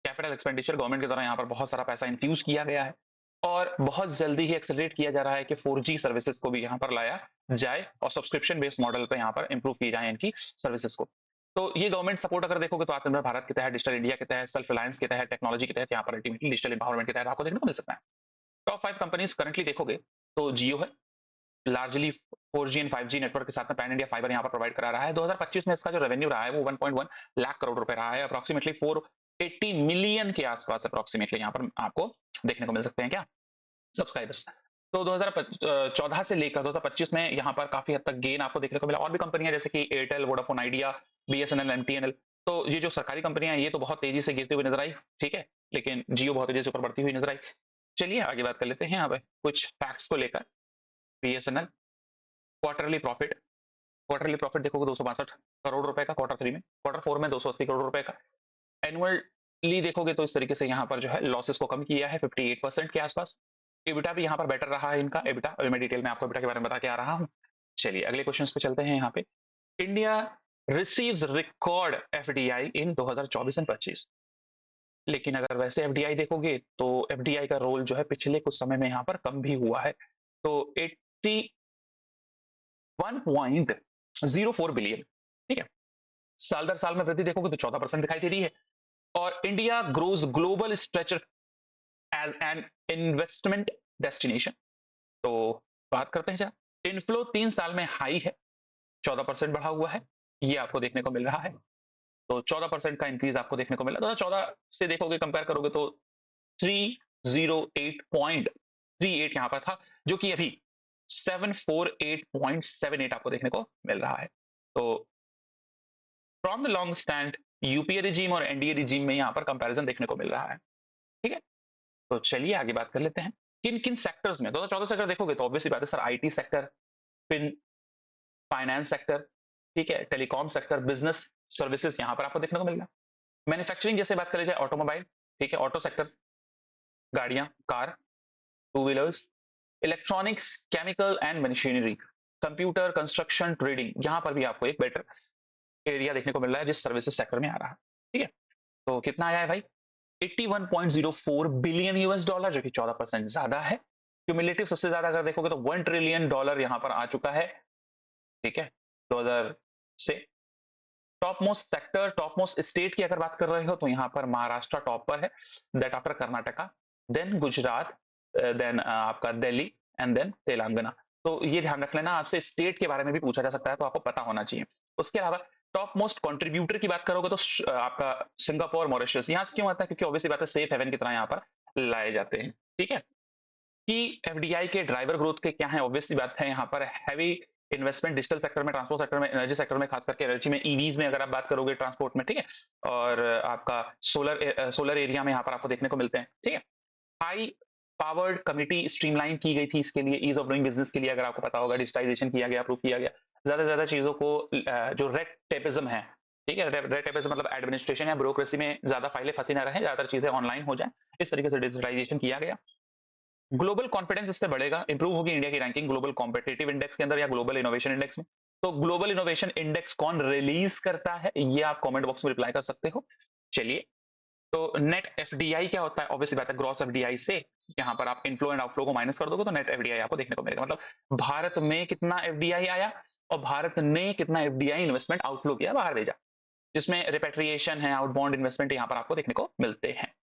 कैपिटल एक्सपेंडिचर, गवर्नमेंट के द्वारा यहाँ पर बहुत सारा पैसा इन्फ्यूज किया गया है और बहुत जल्दी ही एक्सेलरेट किया जा रहा है कि 4G सर्विसेज को भी यहाँ पर लाया जाए और सब्सक्रिप्शन बेस्ड मॉडल पे यहाँ पर इंप्रूव की जाए इनकी सर्विसेज को। तो ये गवर्नमेंट सपोर्ट अगर देखोगे तो आत्मनिर्भर भारत के तहत, डिजिटल इंडिया के तहत, सेल्फ रिलायंस के तहत, टेक्नोलॉजी के तहत, यहाँ पर अल्टीमेटली डिजिटल एम्पावरमेंट के तहत आपको देखने को मिल सकता है। टॉप 5 कंपनीज करंटली देखोगे तो जियो है, largely 4G and 5G network के साथ में पैन इंडिया फाइबर यहाँ पर प्रोवाइड करा रहा है। 2025 में इसका जो रेवेन्यू रहा है वो 1.1 लाख करोड़ रुपए रहा है, अप्रोक्सीमेटली 480 मिलियन के आसपास अप्रोक्सीमेटली यहाँ पर आपको देखने को मिल सकते हैं क्या सब्सक्राइबर्स। तो 2014 से लेकर 2025 में यहाँ पर काफी हद तक गेन आपको देखने को मिला। और भी कंपनियां जैसे कि Airtel, Vodafone idea, BSNL, MTNL, तो ये जो सरकारी कंपनियां हैं ये तो बहुत तेजी से गिरती हुई नजर आई। ठीक है, लेकिन जियो बहुत तेजी से ऊपर बढ़ती हुई नजर आई। चलिए आगे बात कर लेते हैं यहाँ पे कुछ फैक्ट्स को लेकर। BSNL quarterly profit, quarterly profit देखोगे 262 करोड़ रुपए का क्वार्टर 3 में, क्वार्टर 4 में 280 करोड़ रुपए का। एनुअली देखोगे तो इस तरीके से यहाँ पर जो है लॉसेस को कम किया है 58% के आसपास। एबिटा भी यहाँ पर बेटर रहा है इनका एबिटा, अभी मैं डिटेल में आपको एबिटा के बारे में बता के आ रहा हूँ। चलिए अगले क्वेश्चन पे चलते हैं यहाँ पे। India receives record FDI in 2024 and 25। लेकिन अगर वैसे एफडीआई देखोगे तो एफडीआई का रोल जो है पिछले कुछ समय में यहाँ पर कम भी हुआ है। तो 81.04 बिलियन, ठीक है। साल दर साल में वृद्धि देखोगे तो 14% दिखाई दे रही है। और India grows global stature as an investment destination. तो बात करते हैं जरा। इनफ्लो 3 साल में हाई है, 14% बढ़ा हुआ है, ये आपको देखने को मिल रहा है। तो 14% का इंक्रीज आपको देखने को मिला। 2014 से देखोगे कंपेयर करोगे तो 308.38 यहाँ पर था, जो कि अभी 748.78 आपको देखने को मिल रहा है। तो from the long stand UPA regime और एनडीए रिजीम में यहाँ पर कंपैरिजन देखने को मिल रहा है, ठीक है। तो चलिए आगे बात कर लेते हैं। किन किन सेक्टर्स में 2014 से अगर देखोगे तो ऑब्वियसली बात है sir, IT sector, fin finance sector, ठीक है, टेलीकॉम सेक्टर, बिजनेस सर्विसेज यहाँ पर आपको देखने को मिल रहा है। मैन्युफैक्चरिंग जैसे बात करी जाए ऑटोमोबाइल, ठीक है, ऑटो सेक्टर, गाड़ियां, car, two wheelers, electronics, chemical and machinery, computer, construction, trading, यहाँ पर भी आपको एक बेटर एरिया देखने को मिल रहा है जिस सर्विसेज सेक्टर में आ रहा है, ठीक है। तो कितना आया है भाई, 81.04 बिलियन यूएस डॉलर, जो कि 14% ज्यादा है। क्यूमुलेटिव सबसे ज्यादा अगर देखोगे तो 1 ट्रिलियन डॉलर यहाँ पर आ चुका है, ठीक है, 2000 से। Top most sector, top most state की अगर बात कर रहे हो तो यहाँ पर महाराष्ट्र टॉप पर है, that after Karnataka, then Gujarat, then आपका दिल्ली एंड देन तेलंगाना। तो ये ध्यान रख लेना, आपसे स्टेट के बारे में भी पूछा जा सकता है तो आपको पता होना चाहिए। उसके अलावा टॉप मोस्ट कंट्रीब्यूटर की बात करोगे तो आपका सिंगापुर, मॉरिशस, यहाँ से क्यों आता है, क्योंकि ऑब्वियसली बात है सेफ हेवन की तरह यहाँ पर लाए जाते हैं, ठीक है। कि एफडीआई के ड्राइवर ग्रोथ के क्या है, ऑब्वियसली बात है यहाँ पर हैवी इन्वेस्टमेंट डिजिटल सेक्टर में, ट्रांसपोर्ट सेक्टर में, एनर्जी सेक्टर में, खास करके एनर्जी में, ईवीज में अगर आप बात करोगे, ट्रांसपोर्ट में, ठीक है। और आपका सोलर एरिया में यहाँ पर आपको देखने को मिलते हैं, ठीक है। हाई पावर्ड कमिटी स्ट्रीमलाइन की गई थी इसके लिए, ईज ऑफ डूइंग बिजनेस के लिए, अगर आपको पता होगा, डिजिटाइजेशन किया गया, अप्रूव किया गया, ज्यादा से ज्यादा चीजों को जो रेड टेपिज्म है, ठीक है, रेड टेपिज्म मतलब एडमिनिस्ट्रेशन या ब्यूरोक्रेसी में ज्यादा फाइलें फंसी ना रहे, ज्यादातर चीजें ऑनलाइन हो जाए, इस तरीके से डिजिटाइजेशन किया गया। ग्लोबल कॉन्फिडेंस इससे बढ़ेगा, इंप्रूव होगी इंडिया की रैंकिंग ग्लोबल कॉम्पिटिटिव इंडेक्स के अंदर या ग्लोबल इनोवेशन इंडेक्स में। तो ग्लोबल इनोवेशन इंडेक्स कौन रिलीज करता है, ये आप कमेंट बॉक्स में रिप्लाई कर सकते हो। चलिए, तो नेट एफडीआई क्या होता है, ऑब्वियसली बात है ग्रॉस एफडीआई से यहाँ पर आप इनफ्लो एंड आउटफ्लो को माइनस कर दोगे तो नेट एफडीआई आपको देखने को मिलेगा। मतलब भारत में कितना एफडीआई आया और भारत ने कितना एफडीआई इन्वेस्टमेंट आउटफ्लो किया, बाहर भेजा, जिसमें रिपेट्रिएशन है, आउटबाउंड इन्वेस्टमेंट यहाँ पर आपको देखने को मिलते हैं।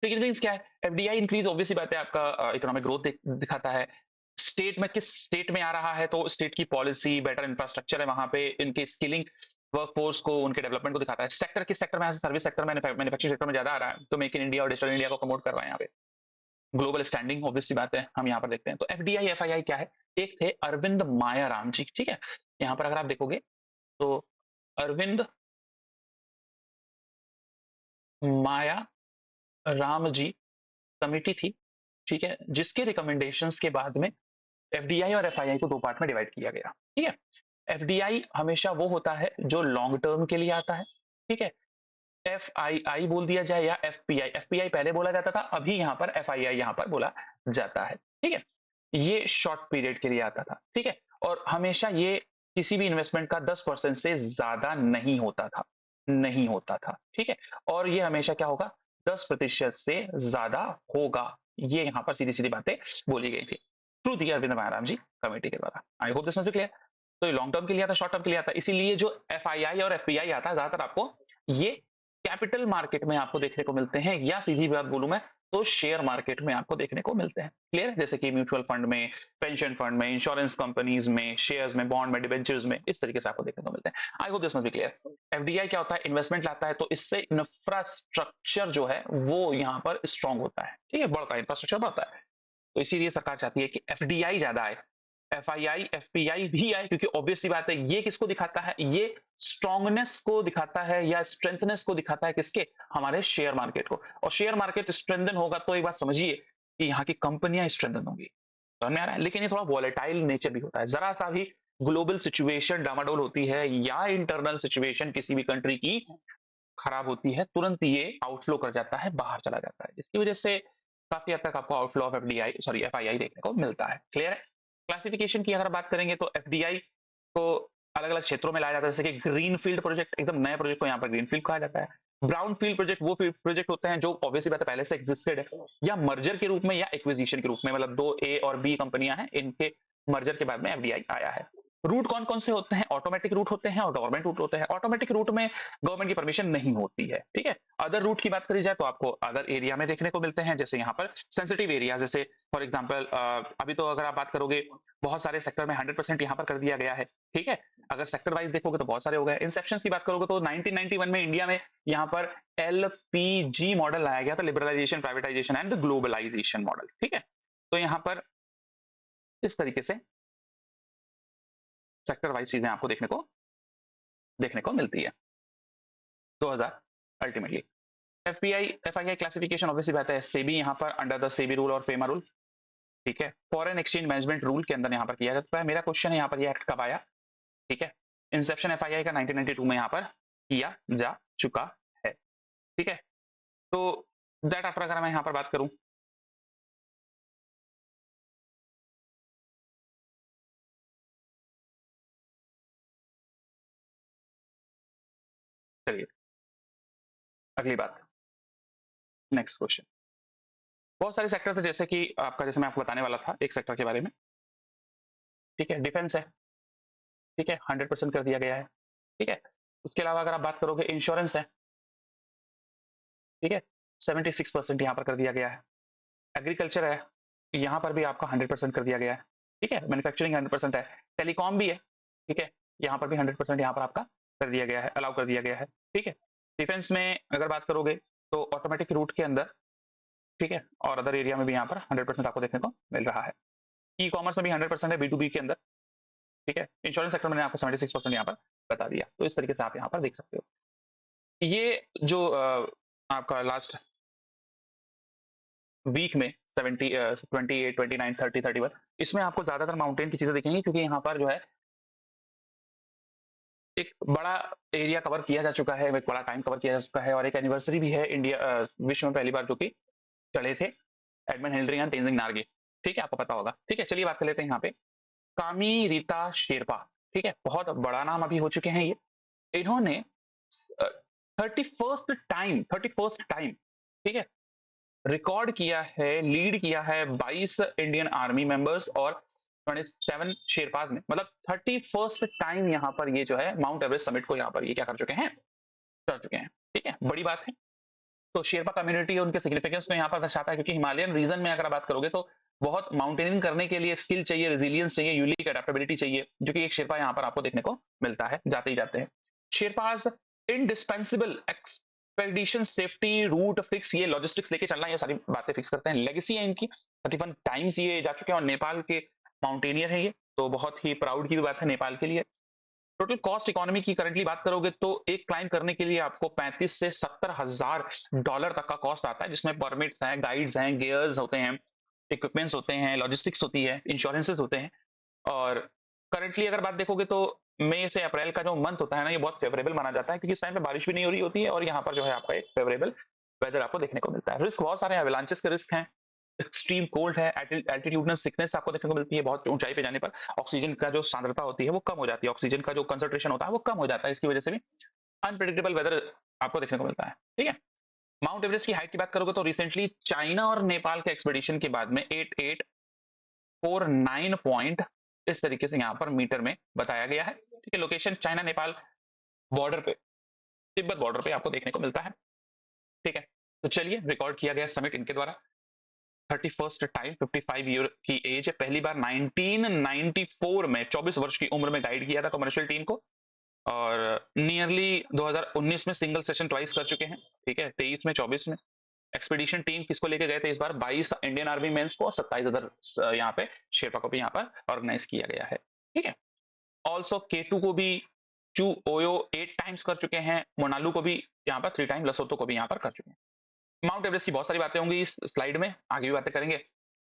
सिग्निफिकेंस क्या है, एफडीआई इंक्रीज ऑब्वियसली बात है आपका इकोनॉमिक ग्रोथ दिखाता है। स्टेट में किस स्टेट में आ रहा है तो स्टेट की पॉलिसी, बेटर इंफ्रास्ट्रक्चर है वहां पे, इनके स्किलिंग वर्कफोर्स को, उनके डेवलपमेंट को दिखाता है। सेक्टर किस सेक्टर में, सर्विस सेक्टर में, मैन्युफैक्चरिंग सेक्टर में ज्यादा आ रहा है तो मेक इन इंडिया और डिजिटल इंडिया को प्रमोट कर रहा है यहाँ पे। ग्लोबल स्टैंडिंग ऑब्वियसली बात है हम यहाँ पर देखते हैं। तो एफडीआई एफआईआई क्या है, एक थे अरविंद माया राम जी, ठीक है। यहाँ पर अगर आप देखोगे तो अरविंद माया राम जी कमेटी थी, ठीक है, जिसके रिकमेंडेशंस के बाद में एफडीआई और एफआईआई को दो पार्ट में डिवाइड किया गया, ठीक है। एफडीआई हमेशा वो होता है जो लॉन्ग टर्म के लिए आता है, ठीक है। एफआईआई बोल दिया जाए या एफपीआई, एफपीआई पहले बोला जाता था, अभी यहाँ पर एफआईआई यहाँ पर बोला जाता है, ठीक है। ये शॉर्ट पीरियड के लिए आता था, ठीक है। और हमेशा ये किसी भी इन्वेस्टमेंट का 10% से ज्यादा नहीं होता था, नहीं होता था, ठीक है। और ये हमेशा क्या होगा, 10% से ज्यादा होगा, ये यहाँ पर सीधी सीधी बातें बोली गई थी through the Arvind Maharam ji committee के द्वारा। I hope this must be clear. तो ये लॉन्ग टर्म के लिए आता, शॉर्ट टर्म के लिए आता, इसीलिए जो एफआईआई और एफपीआई आता है ज्यादातर आपको ये कैपिटल मार्केट में आपको देखने को मिलते हैं, या सीधी बात बोलूं मैं तो शेयर मार्केट में आपको देखने को मिलते हैं। क्लियर है, जैसे कि म्यूचुअल फंड में, पेंशन फंड में, इंश्योरेंस कंपनीज में, शेयर्स में, बॉन्ड में, डिबेंचर्स में, इस तरीके से आपको देखने को मिलते हैं। आई hope this must be clear. FDI क्या होता है, इन्वेस्टमेंट लाता है तो इससे इंफ्रास्ट्रक्चर जो है वो यहाँ पर स्ट्रांग होता है, ठीक है, बढ़ता है, इंफ्रास्ट्रक्चर बढ़ता है। तो इसीलिए सरकार चाहती है कि एफडीआई ज्यादा आए, एफआईआई एफपीआई भी आए, क्योंकि ऑब्वियसली बात है ये किसको दिखाता है, ये स्ट्रांगनेस को दिखाता है या स्ट्रेंथनेस को दिखाता है, किसके, हमारे शेयर मार्केट को। और शेयर मार्केट स्ट्रेंथन होगा तो एक बात समझिए कि यहाँ की कंपनियां स्ट्रेंथन होंगी। समझ में आ रहा है? लेकिन ये थोड़ा वॉलेटाइल नेचर भी होता है। जरा सा भी ग्लोबल सिचुएशन डामाडोल होती है या इंटरनल सिचुएशन किसी भी कंट्री की खराब होती है, तुरंत ये आउटफ्लो कर जाता है, बाहर चला जाता है। जिसकी वजह से काफ़ी हद तक आपको outflow of FDI sorry FII देखने को मिलता है। क्लियर है? क्लासिफिकेशन की अगर बात करेंगे तो एफडीआई को अलग-अलग क्षेत्रों में लाया जाता है, जैसे कि ग्रीनफील्ड प्रोजेक्ट, एकदम नए प्रोजेक्ट को यहाँ पर ग्रीनफील्ड कहा जाता है। ब्राउनफील्ड प्रोजेक्ट वो प्रोजेक्ट होते हैं जो ऑब्वियस सी बात है पहले से एक्जिस्टेड है, या मर्जर के रूप में या एक्विजिशन के रूप में, मतलब 2 ए और बी कंपनियां हैं, इनके मर्जर के बाद में एफडीआई आया है। रूट कौन-कौन से होते हैं? ऑटोमेटिक रूट होते हैं और गवर्नमेंट रूट होते हैं। ऑटोमेटिक रूट में गवर्नमेंट की परमिशन नहीं होती है, ठीक है? अदर रूट की बात करी जाए तो आपको अदर एरिया में देखने को मिलते हैं, जैसे यहाँ पर सेंसिटिव एरिया, जैसे फॉर एग्जांपल अभी तो अगर आप बात करोगे बहुत सारे सेक्टर में 100% यहाँ पर कर दिया गया है, ठीक है? अगर सेक्टर वाइज देखोगे तो बहुत सारे हो गए। इंसेप्शंस की बात करोगे तो 1991 में इंडिया में यहाँ पर एलपीजी मॉडल लाया गया था, liberalisation, privatisation and globalisation model, ठीक है? तो यहाँ पर इस तरीके से सेक्टर वाइज चीजें आपको देखने को मिलती है। 2000 ultimately FPI FII classification obviously बात है, सेबी यहाँ पर अंडर द सेबी रूल और फेमा रूल, ठीक है? फॉरेन एक्सचेंज मैनेजमेंट रूल के अंदर यहाँ पर किया जाता है। मेरा क्वेश्चन है यहाँ पर ये एक्ट कब आया, ठीक है? इंसेप्शन एफआईआई का 1992 में यहाँ पर किया जा चुका है, ठीक है? तो दैट आफ्टर अगर मैं यहाँ पर बात करूं, चलिए अगली बात, नेक्स्ट क्वेश्चन। बहुत सारे सेक्टर्स है, जैसे कि आपका, जैसे मैं आपको बताने वाला था एक सेक्टर के बारे में, ठीक है? डिफेंस है, ठीक है? 100% कर दिया गया है, ठीक है? उसके अलावा अगर आप बात करोगे इंश्योरेंस है, ठीक है? 76% यहाँ पर कर दिया गया है। एग्रीकल्चर है, यहाँ पर भी आपका 100% कर दिया गया है, ठीक है? मैन्युफैक्चरिंग 100% है। टेलीकॉम भी है, ठीक है? यहाँ पर भी 100% यहाँ पर आपका कर दिया गया है, अलाउ कर दिया गया है, ठीक है? डिफेंस में अगर बात करोगे तो ऑटोमेटिक रूट के अंदर, ठीक है? और अदर एरिया में भी यहाँ पर 100% आपको देखने को मिल रहा है। ई कॉमर्स में भी 100% है, बी टू बी के अंदर, ठीक है? इंश्योरेंस सेक्टर में मैंने आपको 76% यहाँ पर बता दिया। तो इस तरीके से आप यहाँ पर देख सकते हो। ये जो आपका लास्ट वीक में 28, 29, 30, 31, इसमें आपको ज्यादातर माउंटेन की चीजें दिखेंगी, क्योंकि यहाँ पर जो है एक बड़ा एरिया कवर किया जा चुका है, एक बड़ा टाइम कवर किया जा चुका है, और एक एनिवर्सरी भी है इंडिया विश्व में पहली बार जो कि चढ़े थे, Edmund Hillary and Tenzing Norgay, ठीक है? आपको पता होगा, ठीक है? चलिए बात कर लेते हैं यहाँ पे कामी रीता शेरपा, ठीक है? बहुत बड़ा नाम अभी हो चुके हैं ये। इन्होंने 31st टाइम, ठीक है, रिकॉर्ड किया है, लीड किया है 22 इंडियन आर्मी मेंबर्स और 27 शेरपाज ने, मतलब 31st टाइम यहाँ पर ये जो है माउंट एवरेस्ट समिट को यहाँ पर ये क्या कर चुके हैं, कर चुके हैं, ठीक है? बड़ी बात है। तो शेरपा कम्युनिटी और उनके सिग्निफिकेंस को यहाँ पर दर्शाता है, क्योंकि हिमालयन रीजन में अगर बात करोगे तो बहुत माउंटेनिंग करने के लिए स्किल चाहिए, रेजिलियंस चाहिए, यूनिक एडेप्टेबिलिटी चाहिए, जो कि एक शेरपा यहाँ पर आपको देखने को मिलता है जाते ही जाते हैं। Sherpas indispensable expedition safety route fix, ये लॉजिस्टिक्स लेके चलना, ये सारी बातें फिक्स करते हैं। लेगेसी है इनकी, 31 टाइम्स ये जा चुके हैं और नेपाल के माउंटेनियर है ये, तो बहुत ही प्राउड की भी बात है नेपाल के लिए। टोटल कॉस्ट इकोनॉमी की करंटली बात करोगे तो एक क्लाइंब करने के लिए आपको 35 से 70,000 डॉलर तक का कॉस्ट आता है, जिसमें परमिट्स हैं, गाइड्स हैं, गियर्स होते हैं, इक्विपमेंट्स होते हैं, लॉजिस्टिक्स होती है, इंश्योरेंसेस होते हैं। और करंटली अगर बात देखोगे तो मई से अप्रैल का जो मंथ होता है ना, ये बहुत फेवरेबल माना जाता है, क्योंकि इस टाइम पे बारिश भी नहीं हो रही होती है और यहाँ पर जो है आपका एक फेवरेबल वेदर आपको देखने को मिलता है। रिस्क बहुत सारे हैं, एवलांचेस के रिस्क हैं, एक्सट्रीम कोल्ड है, एल्टीट्यूडनल सिकनेस आपको देखने को मिलती है, बहुत ऊंचाई पे जाने पर ऑक्सीजन का जो सांद्रता होती है वो कम हो जाती है, ऑक्सीजन का जो कंसंट्रेशन होता है वो कम हो जाता है, इसकी वजह से भी अनप्रेडिक्टेबल वेदर आपको देखने को मिलता है, ठीक है? माउंट एवरेस्ट की हाइट की बात करोगे तो रिसेंटली चाइना और नेपाल के एक्सपेडिशन के बाद में 8849 पॉइंट इस तरीके से यहाँ पर मीटर में बताया गया है, ठीक है? लोकेशन चाइना नेपाल बॉर्डर पे, तिब्बत बॉर्डर पे आपको देखने को मिलता है, ठीक है? तो चलिए, रिकॉर्ड किया गया समिट इनके द्वारा, 31st टाइम, 55 ईयर की एज है, पहली बार 1994 में 24 वर्ष की उम्र में गाइड किया था कमर्शियल टीम को, और नियरली 2019 में सिंगल सेशन ट्वाइस कर चुके हैं, ठीक है? 23 में, 24 में। एक्सपीडिशन टीम किसको लेके गए थे इस बार? 22 इंडियन आर्मी मेंस को और 27 अदर यहाँ पे शेरपा को भी यहाँ पर ऑर्गेनाइज किया गया है, ठीक है? ऑल्सो केटू को भी चू ओयो 8 टाइम्स कर चुके हैं, मोनालू को भी यहाँ पर 3 टाइम, लसोतो को भी यहाँ पर कर चुके हैं। माउंट एवरेस्ट की बहुत सारी बातें होंगी इस स्लाइड में, आगे भी बातें करेंगे।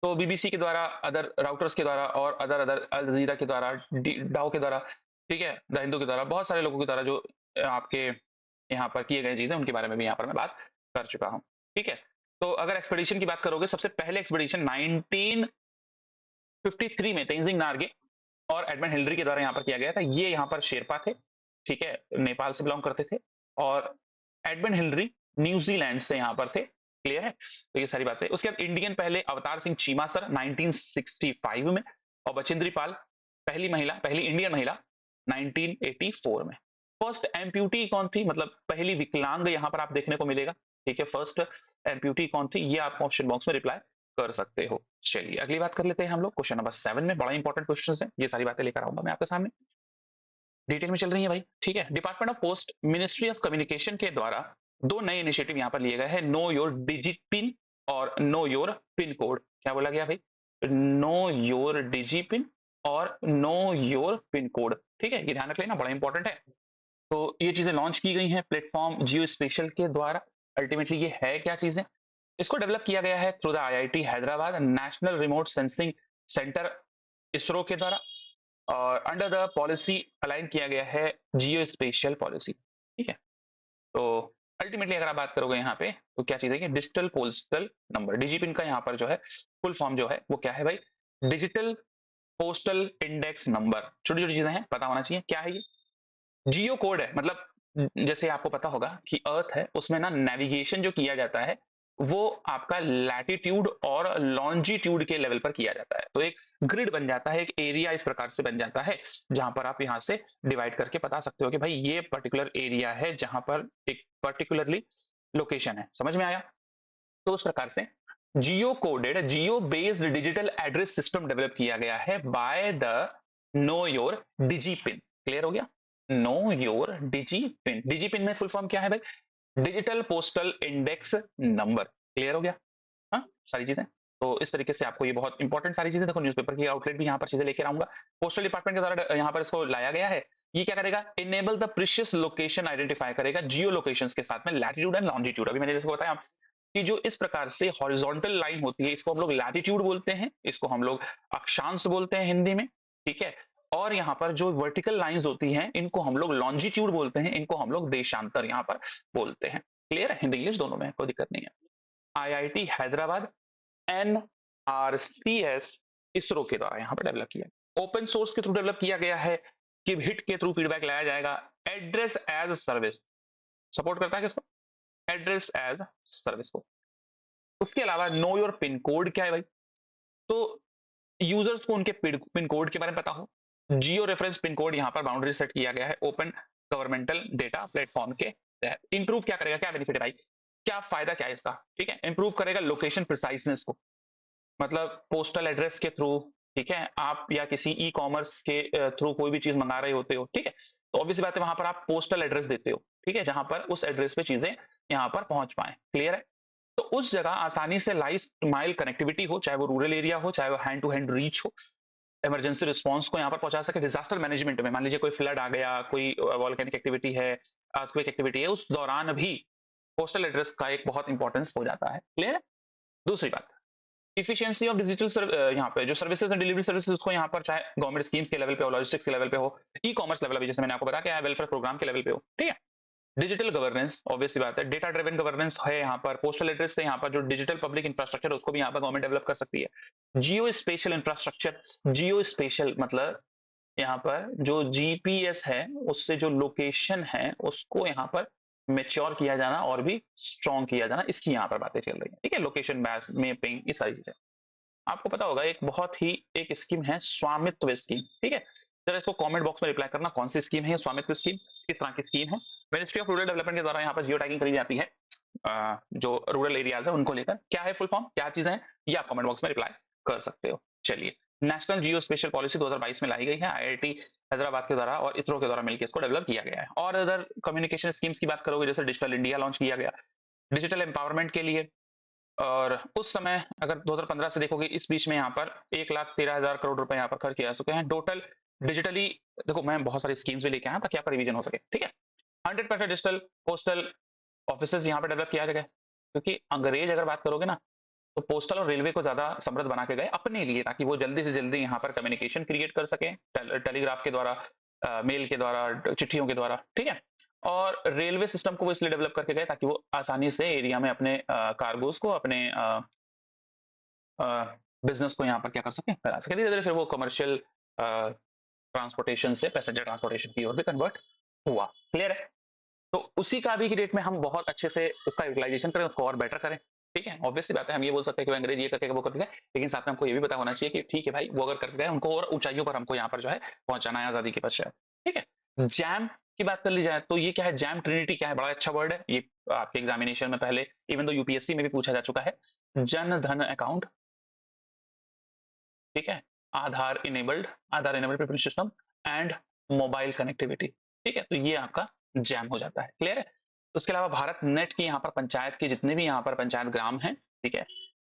तो बीबीसी के द्वारा, अदर राउटर्स के द्वारा और अदर अदर अल जजीरा के द्वारा, डाओ के द्वारा, ठीक है, द हिंदू के द्वारा, बहुत सारे लोगों के द्वारा जो आपके यहाँ पर किए गए चीजें, उनके बारे में भी यहाँ पर मैं बात कर चुका हूँ। ठीक है, तो अगर एक्सपेडिशन की बात करोगे, सबसे पहले एक्सपेडिशन 1953 में तेंजिंग नार्गे और एडमंड हिलरी के द्वारा यहाँ पर किया गया था। ये यहाँ पर शेरपा थे, ठीक है, नेपाल से बिलोंग करते थे, और एडमंड हिलरी न्यूजीलैंड से यहाँ पर थे। क्लियर है? तो ये सारी बातें। उसके बाद इंडियन पहले अवतार सिंह चीमा सर 1965 में, और बचेंद्री पाल पहली इंडियन महिला 1984 में। फर्स्ट एम्प्यूटी कौन थी, मतलब पहली विकलांग यहाँ पर आप देखने को मिलेगा। ठीक है, फर्स्ट एम्प्यूटी कौन थी, ये आप ऑप्शन बॉक्स में रिप्लाई कर सकते हो। चलिए अगली बात कर लेते हैं हम लोग क्वेश्चन नंबर 7 में। बड़ा इंपॉर्टेंट क्वेश्चन है, ये सारी बातें लेकर आऊंगा मैं आपके सामने, डिटेल में चल रही है भाई। ठीक है, department of post ministry of communication के द्वारा दो नए इनिशिएटिव यहाँ पर लिए गए हैं, नो योर डिजिट पिन और नो योर पिन कोड। क्या बोला गया भाई? नो योर डिजी पिन और नो योर पिन कोड। ठीक है, ये ध्यान रख लेना, बड़ा इंपॉर्टेंट है। तो ये चीजें लॉन्च की गई हैं प्लेटफॉर्म जियो स्पेशल के द्वारा। अल्टीमेटली ये है क्या चीजें? इसको डेवलप किया गया है through the IIT Hyderabad national remote sensing centre, ISRO के द्वारा, और अंडर द पॉलिसी अलाइन किया गया है जियो स्पेशल पॉलिसी। ठीक है, तो अल्टीमेटली अगर आप बात करोगे यहाँ पे, तो क्या चीज है कि डिजिटल पोस्टल नंबर, डीजीपिन का यहाँ पर जो है फुल फॉर्म जो है वो क्या है भाई? Digital postal index number. छोटी छोटी चीजें हैं, पता होना चाहिए क्या है ये। जियो कोड है, मतलब जैसे आपको पता होगा कि अर्थ है, उसमें ना नेविगेशन जो किया जाता है वो आपका लैटिट्यूड और लॉन्जिट्यूड के लेवल पर किया जाता है। तो एक ग्रिड बन जाता है, एक एरिया इस प्रकार से बन जाता है, जहां पर आप यहां से डिवाइड करके बता सकते हो कि भाई ये पर्टिकुलर एरिया है जहां पर एक पर्टिकुलरली लोकेशन है। समझ में आया? तो उस प्रकार से geo coded, geo based digital address system develop किया गया है by the know your digi pin. Clear हो गया? Know your digi pin. Digi pin में फुल फॉर्म क्या है भाई? Digital postal index number. Clear हो गया? हाँ, सारी चीजें। तो इस तरीके से आपको ये बहुत इंपॉर्टेंट सारी चीजें, देखो न्यूज़पेपर की आउटलेट भी यहाँ पर चीजें लेकर आऊंगा। पोस्टल डिपार्टमेंट के द्वारा यहाँ पर इसको लाया गया है। ये क्या करेगा? Enable the precious location identify करेगा जियो लोकेशंस के साथ में लैटिट्यूड एंड लॉन्जिट्यूड। अभी मैंने जैसे बताया कि जो इस प्रकार से हॉरिजॉन्टल लाइन होती है, इसको हम लोग लैटिट्यूड बोलते हैं, इसको हम लोग अक्षांश बोलते हैं हिंदी में। ठीक है, और यहाँ पर जो वर्टिकल लाइंस होती हैं, इनको हम लोग लॉन्जिट्यूड बोलते हैं, इनको हम लोग देशांतर यहाँ पर बोलते हैं। क्लियर है? हिंदी इंग्लिश दोनों में, कोई दिक्कत नहीं है। आईआईटी हैदराबाद एनआरसीएस इसरो के द्वारा यहाँ पर डेवलप किया, ओपन सोर्स के थ्रू डेवलप किया गया है कि हिट के थ्रू फीडबैक लाया जाएगा। एड्रेस एज सर्विस सपोर्ट करता है किसको? एड्रेस एज सर्विस को। उसके अलावा नो योर पिन कोड क्या है भाई? तो यूजर्स को उनके पिन कोड के बारे में पता हो। जियो रेफरेंस पिन कोड यहाँ पर बाउंड्री सेट किया गया है ओपन गवर्नमेंटल डेटा प्लेटफॉर्म के तहत। इंप्रूव क्या करेगा, क्या बेनिफिट है भाई, क्या फायदा क्या है इसका? ठीक है, इंप्रूव करेगा लोकेशन प्रिसाइजनेस को, मतलब पोस्टल एड्रेस के थ्रू, ठीक है, आप या किसी ई कॉमर्स के थ्रू कोई भी चीज मंगा रहे होते हो, ठीक है, तो ऑब्वियस बात है वहां पर आप पोस्टल एड्रेस देते हो, ठीक है, जहां पर उस एड्रेस पे चीजें यहाँ पर पहुंच पाए। क्लियर है? तो उस जगह आसानी से लास्ट माइल कनेक्टिविटी हो, चाहे वो रूरल एरिया हो, चाहे वो हैंड टू हैंड रीच हो, इमरजेंसी रिस्पांस को यहाँ पर पहुंचा सके। डिजास्टर मैनेजमेंट में मान लीजिए कोई फ्लड आ गया, कोई वॉल्केनिक एक्टिविटी है, अर्थक्वेक एक्टिविटी है, उस दौरान भी पोस्टल एड्रेस का एक बहुत इंपॉर्टेंस हो जाता है। क्लियर है? दूसरी बात, इफिशियंसी ऑफ डिजिटल यहाँ पे जो सर्विसेज एंड डिलीवरी सर्विसेज को यहाँ पर चाहे गवर्नमेंट स्कीम्स के लेवल पे हो, लॉजिस्टिक्स के लेवल पे हो, ई कॉमर्स लेवल पे, जैसे मैंने आपको बताया कि वेलफेयर प्रोग्राम के लेवल पे हो, ठीक है। डिजिटल गवर्नेंस ऑब्वियसली बात है, डेटा ड्रिवन गवर्नेंस है यहाँ पर। पोस्टल एड्रेस से यहाँ पर जो डिजिटल पब्लिक इंफ्रास्ट्रक्चर है उसको भी यहाँ पर गवर्नमेंट डेवलप कर सकती है। जियो स्पेशल इंफ्रास्ट्रक्चर, जियो स्पेशल मतलब यहाँ पर जो जीपीएस है उससे जो लोकेशन है उसको यहाँ पर मेच्योर किया जाना और भी स्ट्रॉन्ग किया जाना, इसकी यहाँ पर बातें चल रही है। ठीक है, लोकेशन बेस्ड मैपिंग, ये सारी चीजें आपको पता होगा। एक बहुत ही एक स्कीम है स्वामित्व स्कीम, ठीक है, जरा इसको कमेंट बॉक्स में रिप्लाई करना, कौन सी स्कीम है स्वामित्व स्कीम, किस तरह की स्कीम है। मिनिस्ट्री ऑफ रूरल डेवलपमेंट के द्वारा यहाँ पर जियो टैगिंग करी जाती है जो रूरल एरियाज है उनको लेकर। क्या है फुल फॉर्म, क्या चीजें हैं, ये आप कमेंट बॉक्स में रिप्लाई कर सकते हो। चलिए, नेशनल जियो स्पेशल पॉलिसी 2022 में लाई गई है आईआईटी हैदराबाद के द्वारा और इसरो के द्वारा मिलकर इसको डेवलप किया गया है। और अदर कम्युनिकेशन स्कीम्स की बात करोगे, जैसे डिजिटल इंडिया लॉन्च किया गया डिजिटल एम्पावरमेंट के लिए, और उस समय अगर 2015 से देखोगे, इस बीच में यहाँ पर 1,13,000 करोड़ रुपए यहाँ पर खर्च किया चुके हैं टोटल डिजिटली। देखो मैं बहुत सारी स्कीम्स भी लेके आया ताकि आपका रिवीजन हो सके, ठीक है। 100% डिजिटल पोस्टल ऑफिसेज यहाँ पर डेवलप किया गया, क्योंकि अंग्रेज अगर बात करोगे ना, तो पोस्टल और रेलवे को ज़्यादा समृद्ध बना के गए अपने लिए, ताकि वो जल्दी से जल्दी यहाँ पर कम्युनिकेशन क्रिएट कर सकें, टेलीग्राफ के द्वारा, मेल के द्वारा, चिट्ठियों के द्वारा, ठीक है? और रेलवे सिस्टम को वो इसलिए डेवलप करके गए ताकि वो आसानी से एरिया में अपने कार्गोज़ को, अपने बिज़नेस को यहाँ पर क्या कर सकें, फैला सकें। धीरे-धीरे फिर वो कमर्शियल ट्रांसपोर्टेशन से पैसेंजर ट्रांसपोर्टेशन की ओर भी कन्वर्ट हुआ। क्लियर है? तो उसी का अभी की डेट में हम बहुत अच्छे से उसका यूटिलाइज़ेशन करें, उसको और बेटर करें, ठीक है? ऑब्वियस सी बात है, हम ये बोल सकते हैं कि वो अंग्रेज़ ये करके वो करके गए, लेकिन साथ में हमको ये भी पता होना चाहिए कि ठीक है भाई, वो अगर करके गए, उनको और ऊँचाइयों पर हमको यहाँ पर जो है पहुँचाना है आज़ादी के पश्चात, ठीक है? जैम की बात कर ली जाए तो ये क्या है, जैम ट्रिनिटी क्या है? बड़ा अच्छा वर्ड है, ये आपके एग्ज़ामिनेशन में पहले इवन दो यूपीएससी में भी पूछा जा चुका है। जन धन अकाउंट, ठीक है? Aadhaar enabled payment system and mobile connectivity, ठीक है? तो ये आपका जैम हो जाता है, क्लियर है? उसके अलावा भारत नेट की यहाँ पर पंचायत के जितने भी यहाँ पर पंचायत ग्राम हैं, ठीक है?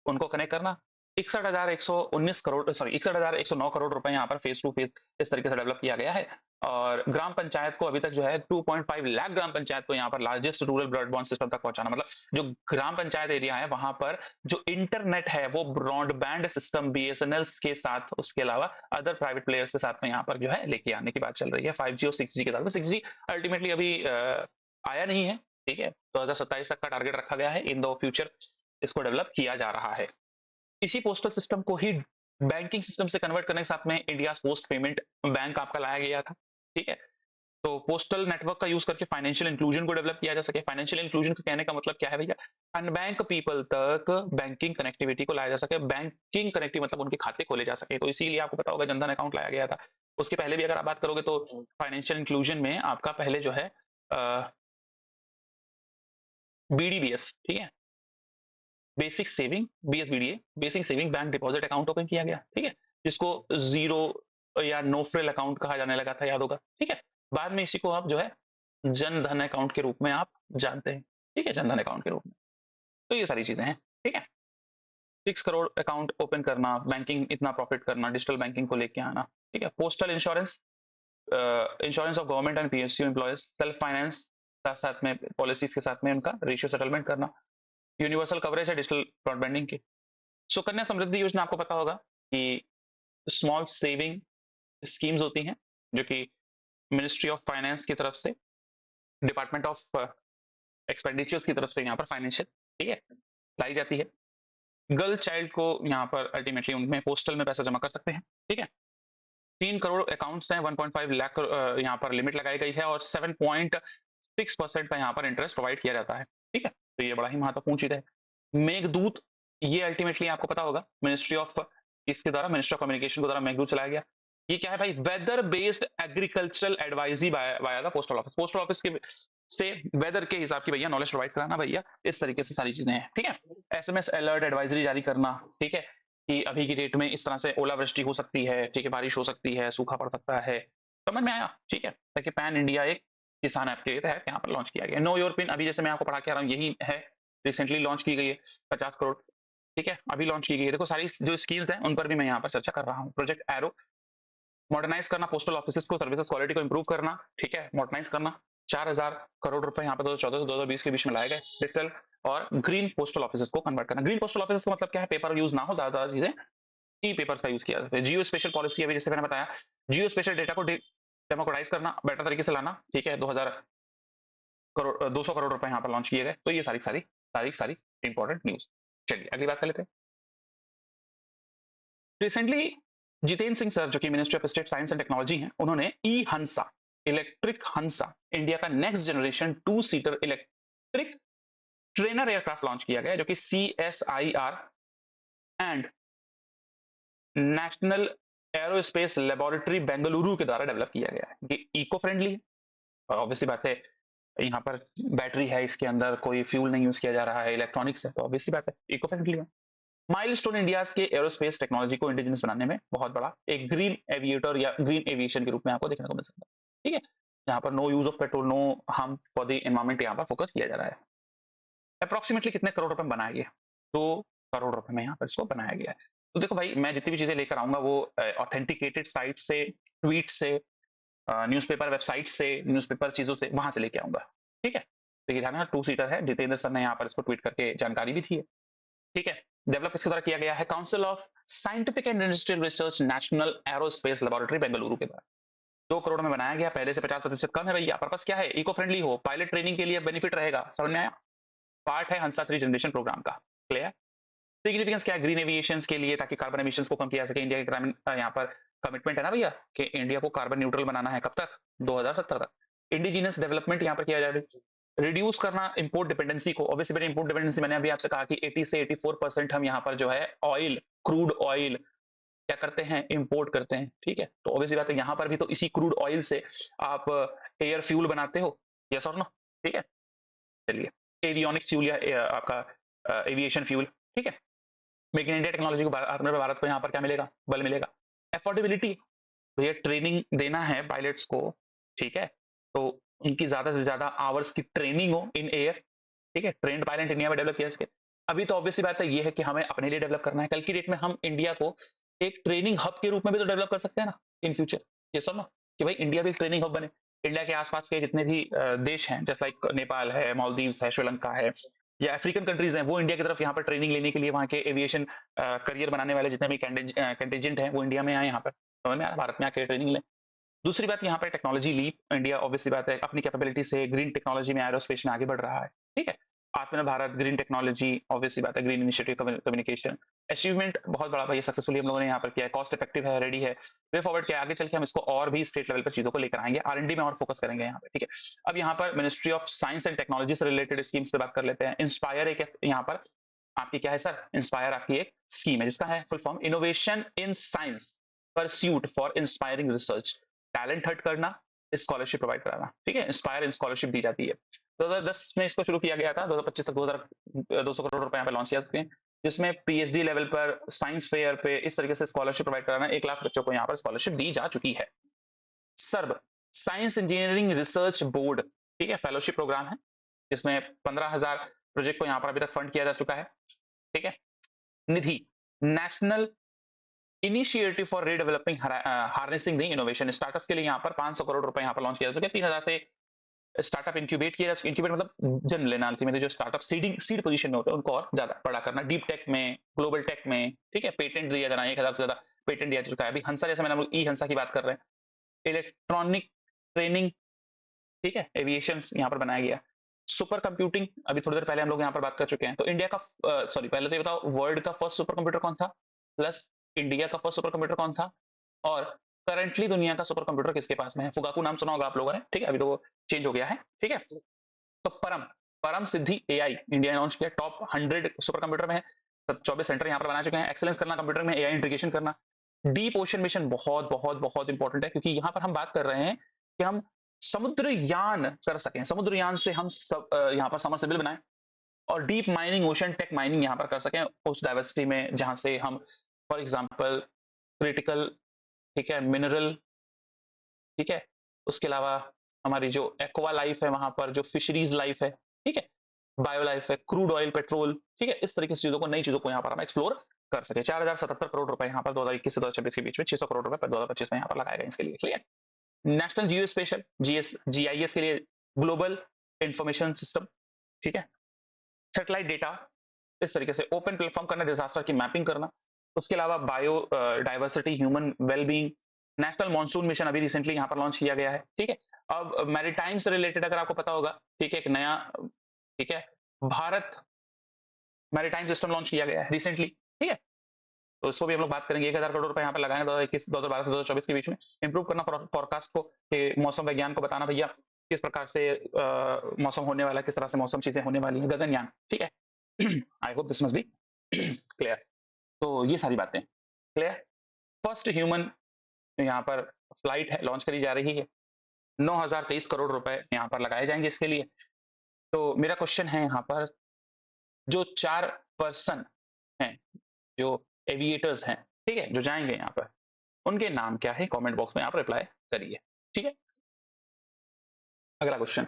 उनको कनेक्ट करना। 61,119 करोड़, सॉरी 61,109 करोड़ रुपए यहाँ पर फेज़ टू फेज़ इस तरीके से डेवलप किया गया है। और ग्राम पंचायत को अभी तक जो है 2.5 लाख ग्राम पंचायत को यहाँ पर लार्जेस्ट रूरल ब्रॉडबैंड सिस्टम तक पहुँचाना, मतलब जो ग्राम पंचायत एरिया है वहाँ पर जो इंटरनेट है वो ब्रॉडबैंड सिस्टम बीएसएनएल के साथ, उसके अलावा अदर प्राइवेट प्लेयर्स के साथ में यहाँ पर जो है लेके आने की बात चल रही है 5G और 6G के साथ में। 6G अल्टीमेटली अभी आया नहीं है, ठीक है? 2027 तक का टारगेट रखा गया है, इन द फ्यूचर इसको डेवलप किया जा रहा है। इसी पोस्टल सिस्टम को ही बैंकिंग सिस्टम से कन्वर्ट करने के साथ में इंडियाज़ पोस्ट पेमेंट बैंक आपका लाया गया था, ठीक है? तो पोस्टल नेटवर्क का यूज़ करके फाइनेंशियल इंक्लूजन को डेवलप किया जा सके। फाइनेंशियल इंक्लूजन का कहने का मतलब क्या है भैया? अनबैंक पीपल तक बैंकिंग कनेक्टिविटी को लाया जा सके। बैंकिंग कनेक्टिव मतलब उनके खाते खोले जा सके। तो इसीलिए आपको पता होगा जनधन अकाउंट लाया गया था। उसके पहले भी अगर आप बात करोगे तो फाइनेंशियल इंक्लूजन में आपका पहले जो है बीडीबीएस, ठीक है? Basic saving, BSBDA, basic saving bank deposit account open किया गया, ठीक है? जिसको ज़ीरो या नो फ्रिल अकाउंट कहा जाने लगा था, याद होगा, ठीक है? बाद में इसी को आप जो है जन धन अकाउंट के रूप में आप जानते हैं, ठीक है? जन धन अकाउंट के रूप में। तो ये सारी चीज़ें हैं, ठीक है? 6 करोड़ अकाउंट ओपन करना, बैंकिंग इतना प्रॉफिट करना, डिजिटल बैंकिंग को लेके आना, ठीक है? Postal insurance, insurance of government and PSU employees, self finance, साथ-साथ में पॉलिसीज़ के साथ में उनका रेशियो सेटलमेंट करना, यूनिवर्सल कवरेज है डिजिटल ब्रॉडबैंडिंग की। सुकन्या समृद्धि योजना आपको पता होगा कि स्मॉल सेविंग स्कीम्स होती हैं, जो कि मिनिस्ट्री ऑफ फाइनेंस की तरफ से, डिपार्टमेंट ऑफ एक्सपेंडिचर्स की तरफ से यहाँ पर फाइनेंशियल, ठीक है, लाई जाती है। गर्ल चाइल्ड को यहाँ पर अल्टीमेटली उनमें पोस्टल में पैसा जमा कर सकते हैं, ठीक है? 3 करोड़ अकाउंट्स हैं, 1.5 लाख यहाँ पर लिमिट लगाई गई है और 7.6% का यहाँ पर इंटरेस्ट प्रोवाइड किया जाता है, ठीक है? तो ये बड़ा ही महत्वपूर्ण चीज़ है। मेघदूत, ये अल्टीमेटली आपको पता होगा मिनिस्ट्री ऑफ, इसके द्वारा मिनिस्टर ऑफ कम्युनिकेशन के द्वारा मेघदूत चलाया गया। ये क्या है भाई? Weather based agricultural advisory via the postal office. Postal office के से वेदर के हिसाब की भैया नॉलेज प्रोवाइड कराना भैया, इस तरीके से सारी चीजें हैं, ठीक है? एसएमएस अलर्ट एडवाइजरी जारी करना, ठीक है? कि अभी की डेट में इस तरह से ओलावृष्टि हो सकती है, ठीक है? बारिश हो सकती है, सूखा पड़ सकता है। समझ में आया? ठीक है? ताकि पैन इंडिया एक किसान ऐप के तहत यहाँ पर लॉन्च किया गया। नो योर पिन, अभी जैसे मैं आपको पढ़ा के आ रहा हूँ, यही है, रिसेंटली लॉन्च की गई है, 50 करोड़, ठीक है? अभी लॉन्च की गई है। देखो सारी जो स्कीम्स हैं उन पर भी मैं यहाँ पर चर्चा कर रहा हूँ। प्रोजेक्ट एरो, मॉडर्नाइज करना पोस्टल ऑफिसेज को, सर्विसेज क्वालिटी को इंप्रूव करना, ठीक है? मॉडर्नाइज करना, 4000 करोड़ रुपए यहाँ पे 2014 से 2020 के बीच में लाए गए। डिजिटल और ग्रीन पोस्टल ऑफिसेज को कन्वर्ट करना। ग्रीन पोस्टल ऑफिसेज का मतलब क्या है? पेपर यूज ना हो, ज्यादा चीजें ई पेपर्स का यूज किया जाता है। जियो स्पेशल पॉलिसी, अभी जैसे मैंने बताया, जियो स्पेशल डेटा को डेमोक्रेटाइज करना, बेटर तरीके से लाना, ठीक है? 200 करोड़ रुपए यहाँ पर लॉन्च किए गए। तो ये सारी इंपॉर्टेंट न्यूज। चलिए अगली बात कर लेते हैं। रिसेंटली जितेंद्र सिंह सर, जो कि ministry of state science and technology हैं, उन्होंने ई हंसा, इलेक्ट्रिक हंसा, इंडिया का next generation 2 seater electric trainer aircraft launch किया गया, जो कि CSIR and national aerospace laboratory Bengaluru के द्वारा डेवलप किया गया है। ये इको फ्रेंडली है, और ऑब्वियसली बात है यहाँ पर बैटरी है, इसके अंदर कोई फ्यूल नहीं यूज किया जा रहा है, इलेक्ट्रॉनिक्स है, तो ऑब्वियसली बात है इको फ्रेंडली है। माइलस्टोन इंडियाज के एरोस्पेस टेक्नोलॉजी को इंडिजिनस बनाने में बहुत बड़ा एक ग्रीन एविएटर या ग्रीन एविएशन के रूप में आपको देखने को मिल सकता है, ठीक है? जहां पर no use of petrol, no harm for the environment यहाँ पर फोकस किया जा रहा है। अप्रोक्सीमेटली कितने करोड़ रुपए बनाया गया? 2 करोड़ रुपए में यहाँ पर इसको बनाया गया है। तो देखो भाई, मैं जितनी भी चीजें लेकर आऊंगा वो ऑथेंटिकेटेड साइट से, ट्वीट से, न्यूज़पेपर वेबसाइट से, न्यूज़पेपर चीजों से, वहां से लेके आऊंगा, ठीक है? तो ये ध्यान, 2 सीटर है, जितेंद्र सर ने यहाँ पर इसको ट्वीट करके जानकारी भी दी है, ठीक है? डेवलप किसके द्वारा किया गया है? Council of scientific and industrial research national aerospace laboratory Bengaluru के द्वारा 2 करोड़ में बनाया गया, पहले से 50% कम है भैया। पर्पस क्या है? इको फ्रेंडली हो, पायलट ट्रेनिंग के लिए बेनिफिट रहेगा, समझ में आया? पार्ट है हंसा 3 जनरेशन प्रोग्राम का। क्लियर? सिग्निफिकेंस क्या है ग्रीन एविएशन के लिए, ताकि कार्बन एमिशंस को कम किया जा सके। इंडिया के ग्रामीण यहाँ पर कमिटमेंट है ना भैया कि इंडिया को कार्बन न्यूट्रल बनाना है, कब तक? 2070 तक। इंडिजिनस डेवलपमेंट यहाँ पर किया जा रहा है, रिड्यूस करना इंपोर्ट डिपेंडेंसी को। ऑब्वियसली इंपोर्ट डिपेंडेंसी मैंने अभी आपसे कहा कि 80 से 84% हम यहाँ पर जो है ऑयल, क्रूड ऑयल क्या करते हैं? इंपोर्ट करते हैं। ठीक है, तो ऑब्वियसली बात है यहाँ पर भी तो इसी क्रूड ऑयल से आप एयर फ्यूल बनाते हो, यस और नो? ठीक है, चलिए एवियोनिक्स फ्यूल या आपका एविएशन फ्यूल। ठीक है, मेक इन इंडिया टेक्नोलॉजी को आत्मनिर्भर भारत को यहाँ पर क्या मिलेगा? बल मिलेगा। अफोर्डेबिलिटी, भैया ट्रेनिंग देना है पायलट्स को, ठीक है, तो उनकी ज्यादा से ज्यादा आवर्स की ट्रेनिंग हो इन एयर। ठीक है, ट्रेंड पायलट इंडिया में डेवलप किया सके। अभी तो ऑब्वियसली बात है ये है कि हमें अपने लिए डेवलप करना है, कल की डेट में हम इंडिया को एक ट्रेनिंग हब के रूप में भी तो डेवलप कर सकते हैं ना इन फ्यूचर, ये सब ना, कि भाई इंडिया भी एक ट्रेनिंग हब बने। इंडिया के आसपास के जितने भी देश हैं, जैसे लाइक नेपाल है, मालदीव्स है, श्रीलंका है, या अफ्रीकन कंट्रीज हैं, वो इंडिया की तरफ यहाँ पर ट्रेनिंग लेने के लिए वहाँ के एविएशन करियर बनाने वाले जितने भी कंटेजेंट हैं वो इंडिया में आए, यहाँ पर समझ में आ रहा है, भारत में आके ट्रेनिंग लें। दूसरी बात यहाँ पे टेक्नोलॉजी लीप, इंडिया ऑब्वियसली बात है अपनी कैपेबिलिटी से ग्रीन टेक्नोलॉजी में, एरोस्पेस में आगे बढ़ रहा है। ठीक है, आत्मनिर्भर भारत, ग्रीन टेक्नोलॉजी, ऑब्वियसली बात है ग्रीन इनिशिएटिव, कम्युनिकेशन अचीवमेंट बहुत बड़ा भाई सक्सेसफुली हम लोगों ने यहाँ पर किया है, कॉस्ट इफेक्टिव है, रेडी है, वे फॉरवर्ड किया। आगे चल के हम इसको और भी स्टेट लेवल पर चीजों को लेकर आएंगे, आर&डी में और फोकस करेंगे यहाँ पे। ठीक है, अब यहाँ पर ministry of science and technology से रिलेटेड स्कीम्स पे बात कर लेते हैं। इंस्पायर एक यहाँ पर आपकी क्या है सर? इंस्पायर आपकी एक स्कीम है जिसका है full form innovation in science pursuit for inspiring research, talent हट करना, स्कॉलरशिप प्रोवाइड कराना। ठीक है, इंस्पायर स्कॉलरशिप दी जाती है। 2010 में इसको शुरू किया गया था, 2025 तक 200 करोड़ रुपए यहाँ पे लॉन्च किया सके, जिसमें पीएचडी लेवल पर साइंस फेयर पे इस तरीके से स्कॉलरशिप प्रोवाइड कराना, 1 लाख बच्चों को यहाँ पर स्कॉलरशिप दी जा चुकी है। SERB science engineering research board, ठीक है, फेलोशिप प्रोग्राम है जिसमें 15,000 प्रोजेक्ट को यहाँ पर अभी तक फंड किया जा चुका है। ठीक है, NIDHI national initiative for redeveloping harnessing the innovation, startups के लिए यहाँ पर 500 करोड़ रुपए यहाँ पर लॉन्च किया जा चुका है। 3,000 से स्टार्टअप इंक्यूबेट किया, इंक्यूबेट मतलब जन्म लेना, अल्टीमेटली जो स्टार्टअप सीड पोजीशन में होता है उनको और ज्यादा बड़ा करना, डीप टेक में, ग्लोबल टेक में। ठीक है, पेटेंट दिया जाना, 1,000 से ज्यादा पेटेंट दिया चुका है। अभी हंसा जैसे मैंने ई हंसा की बात कर रहे हैं। इलेक्ट्रॉनिक ट्रेनिंग, ठीक है, एविएशन यहाँ पर बनाया गया। सुपर कंप्यूटिंग अभी थोड़ी देर पहले हम लोग यहाँ पर बात कर चुके हैं। तो इंडिया का सॉरी पहले तो ये बताओ वर्ल्ड का फर्स्ट सुपर कंप्यूटर कौन था, प्लस इंडिया का फर्स्ट सुपर कंप्यूटर कौन था, और करंटली दुनिया का सुपर कंप्यूटर किसके पास में है? फुगाकू नाम सुना होगा आप लोगों ने, ठीक है, अभी तो वो चेंज हो गया है। ठीक है, तो परम परम सिद्धि एआई इंडिया ने लॉन्च किया, टॉप 100 सुपर कंप्यूटर में है, 24 सेंटर यहाँ पर बना चुके हैं। एक्सेलेंस करना कंप्यूटर में, एआई इंटीग्रेशन करना। डीप ओशन मिशन बहुत बहुत बहुत इंपॉर्टेंट है, क्योंकि यहाँ पर हम बात कर रहे हैं कि हम समुद्रयान कर सकें, समुद्रयान से हम सब यहाँ पर समरसेबल बनाएं, और deep mining, ocean tech mining यहाँ पर कर सकें उस डाइवर्सिटी में जहां से हम फॉर एग्जांपल क्रिटिकल, ठीक है, मिनरल, ठीक है, उसके अलावा हमारी जो एक्वा लाइफ है वहां पर, जो फिशरीज लाइफ है, ठीक है, बायो लाइफ है, क्रूड ऑयल, पेट्रोल, ठीक है, इस तरीके से चीजों को, नई चीजों को यहाँ पर हम एक्सप्लोर कर सके। 4,077 करोड़ रुपए यहाँ पर 2021 से 2026 के बीच में, 600 करोड़ रुपए 2025 में यहाँ पर लगाए गए इसके लिए। क्लियर? नेशनल जियो स्पेशल जीआईएस के लिए ग्लोबल इंफॉर्मेशन सिस्टम, ठीक है, सैटेलाइट डेटा, इस तरीके से ओपन प्लेटफॉर्म करना, डिजास्टर की मैपिंग करना। उसके अलावा bio diversity, human wellbeing, national monsoon mission अभी रिसेंटली यहाँ पर लॉन्च किया गया है। ठीक है, अब मैरीटाइम से रिलेटेड अगर आपको पता होगा, ठीक है, एक नया, ठीक है, भारत मैरीटाइम सिस्टम लॉन्च किया गया है रिसेंटली। ठीक है, तो इसको भी हम लोग बात करेंगे। 1,000 करोड़ रुपए यहाँ पर लगाएंगे 2021, 2012 से 2024 के बीच में। इंप्रूव करना फोरकास्ट को, मौसम विज्ञान को बताना भैया किस प्रकार से मौसम होने वाला है, किस तरह से मौसम चीजें होने वाली है, गगनयान। ठीक है, आई hope this must be clear. तो ये सारी बातें क्लियर। फर्स्ट ह्यूमन यहाँ पर फ्लाइट है, लॉन्च करी जा रही है, 9,023 करोड़ रुपए यहाँ पर लगाए जाएंगे इसके लिए। तो मेरा क्वेश्चन है यहाँ पर, जो 4 पर्सन हैं, जो एविएटर्स हैं, ठीक है, जो जाएंगे यहाँ पर, उनके नाम क्या है? कमेंट बॉक्स में आप रिप्लाई करिए। ठीक है, अगला question,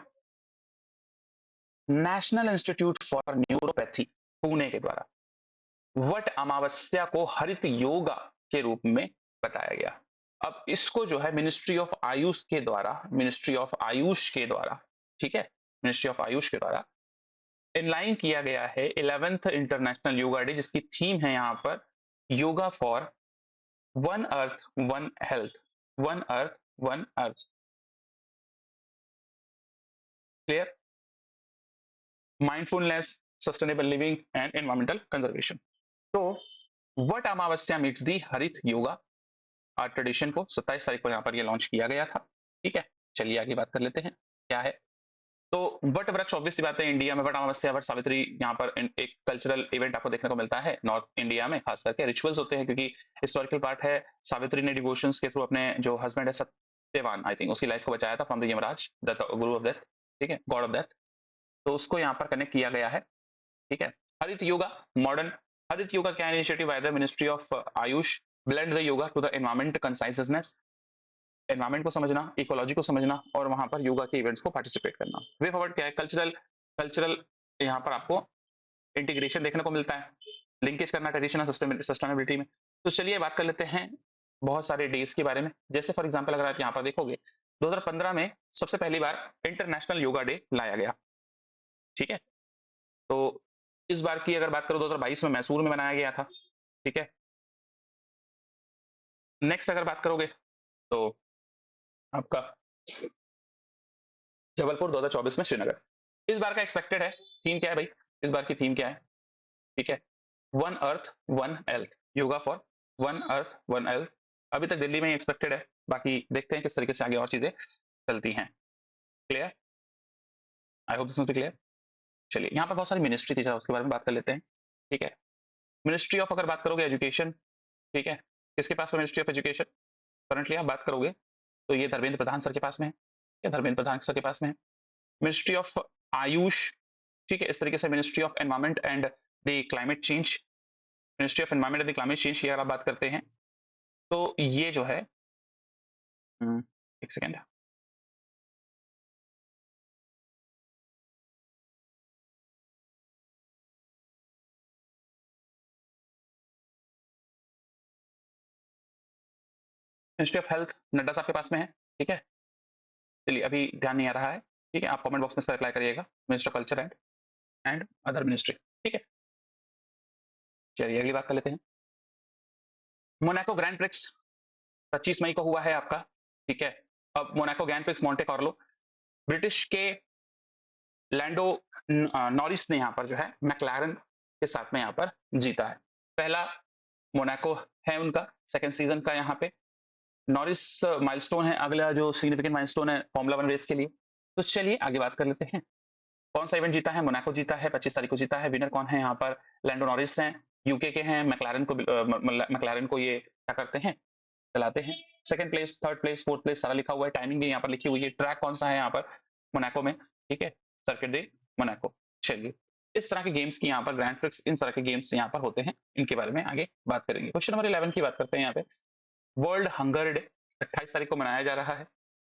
national institute for neuropathy Pune के द्वारा वट अमावस्या को हरित योगा के रूप में बताया गया। अब इसको जो है मिनिस्ट्री ऑफ आयुष के द्वारा, मिनिस्ट्री ऑफ आयुष के द्वारा, ठीक है, मिनिस्ट्री ऑफ आयुष के द्वारा इनलाइन किया गया है 11th इंटरनेशनल योगा डे, जिसकी थीम है यहाँ पर yoga for one earth one health, one earth one earth. Clear? Mindfulness, sustainable living and environmental conservation. तो वट अमावस्या मीट्स दी हरित योगा ट्रेडिशन को 27 तारीख को यहाँ पर ये लॉन्च किया गया था। ठीक है, चलिए आगे बात कर लेते हैं क्या है। तो वट वृक्ष ऑब्वियसली बात है, इंडिया में वट अमावस्या, वट सावित्री यहाँ पर एक कल्चरल इवेंट आपको देखने को मिलता है नॉर्थ इंडिया में, खास करके रिचुअल्स होते हैं, क्योंकि हिस्टोरिकल पार्ट है। सावित्री ने डिवोशंस के थ्रू अपने जो हस्बैंड है सत्यवान, आई थिंक, उसकी लाइफ को बचाया था from the Yamraj, the Guru of death, ठीक है, गॉड ऑफ डेथ। तो उसको यहाँ पर कनेक्ट किया गया है। ठीक है, हरित योगा मॉडर्न, हरित योगा क्या initiative by the ministry of AYUSH, blend the yoga to the environment consciousness, environment को समझना, इकोलॉजी को समझना और वहां पर योगा के इवेंट्स को पार्टिसिपेट करना। वे फॉरवर्ड क्या है, कल्चरल कल्चरल यहाँ पर आपको इंटीग्रेशन देखने को मिलता है, लिंकेज करना ट्रेडिशन और सस्टेनेबिलिटी में। तो चलिए बात कर लेते हैं बहुत सारे डेज के बारे में। जैसे फॉर एग्जांपल अगर आप यहाँ पर देखोगे 2015 में सबसे पहली बार इंटरनेशनल योगा डे लाया गया। ठीक है, तो इस बार की अगर बात करो 2022 में मैसूर में मनाया गया था। ठीक है, नेक्स्ट अगर बात करोगे तो आपका जबलपुर 2024 में श्रीनगर। इस बार का एक्सपेक्टेड है थीम क्या है भाई, इस बार की थीम क्या है? ठीक है, one earth one health, yoga for one earth one health. अभी तक दिल्ली में ही एक्सपेक्टेड है, बाकी देखते हैं किस तरीके से आगे और चीजें चलती हैं। Clear? I hope this must be clear. चलिए, यहाँ पर बहुत सारी मिनिस्ट्री थी, उसके बारे में बात कर लेते हैं। ठीक है, मिनिस्ट्री ऑफ अगर बात करोगे एजुकेशन, ठीक है, किसके पास है मिनिस्ट्री ऑफ एजुकेशन? करंटली आप बात करोगे तो ये धर्मेंद्र प्रधान सर के पास में है, या धर्मेंद्र प्रधान सर के पास में है। मिनिस्ट्री ऑफ आयुष, ठीक है, इस तरीके से ministry of environment and the climate change, ministry of environment and the climate change की अगर आप बात करते हैं तो ये जो है एक second, ministry of health Nadda साहब के पास में है। ठीक है, चलिए अभी ध्यान नहीं आ रहा है, ठीक है, आप कमेंट बॉक्स में इसका रिप्लाई करिएगा। Minister of culture and other ministry. ठीक है, चलिए अगली बात कर लेते हैं। मोनाको ग्रैंड प्रिक्स 25 मई को हुआ है आपका। ठीक है, अब Monaco grand prix Monte Carlo, British के लैंडो नॉरिस ने यहाँ पर जो है मैक्लारन के साथ में यहाँ पर जीता है। पहला मोनाको है उनका, सेकंड सीजन का यहाँ पे। नॉरिस माइलस्टोन है अगला जो सिग्निफिकेंट माइलस्टोन है फॉर्मूला 1 रेस के लिए। तो चलिए आगे बात कर लेते हैं। कौन सा इवेंट जीता है? मोनाको जीता है, 25 तारीख को जीता है। विनर कौन है यहाँ पर? लैंडो नॉरिस हैं, यूके के हैं। मैक्लारन को ये क्या करते हैं, चलाते हैं। Second place, third place, fourth place सारा लिखा हुआ है, टाइमिंग भी यहाँ पर लिखी हुई है। ट्रैक कौन सा है यहाँ पर मोनाको में? ठीक है, सर्किट दे मोनाको। चलिए, इस तरह के गेम्स की यहाँ पर ग्रैंड प्रिक्स, इन तरह के गेम्स यहाँ पर होते हैं, इनके बारे में आगे बात करेंगे। क्वेश्चन नंबर 11 की बात करते हैं यहाँ पे। वर्ल्ड हंगर डे 28 तारीख को मनाया जा रहा है।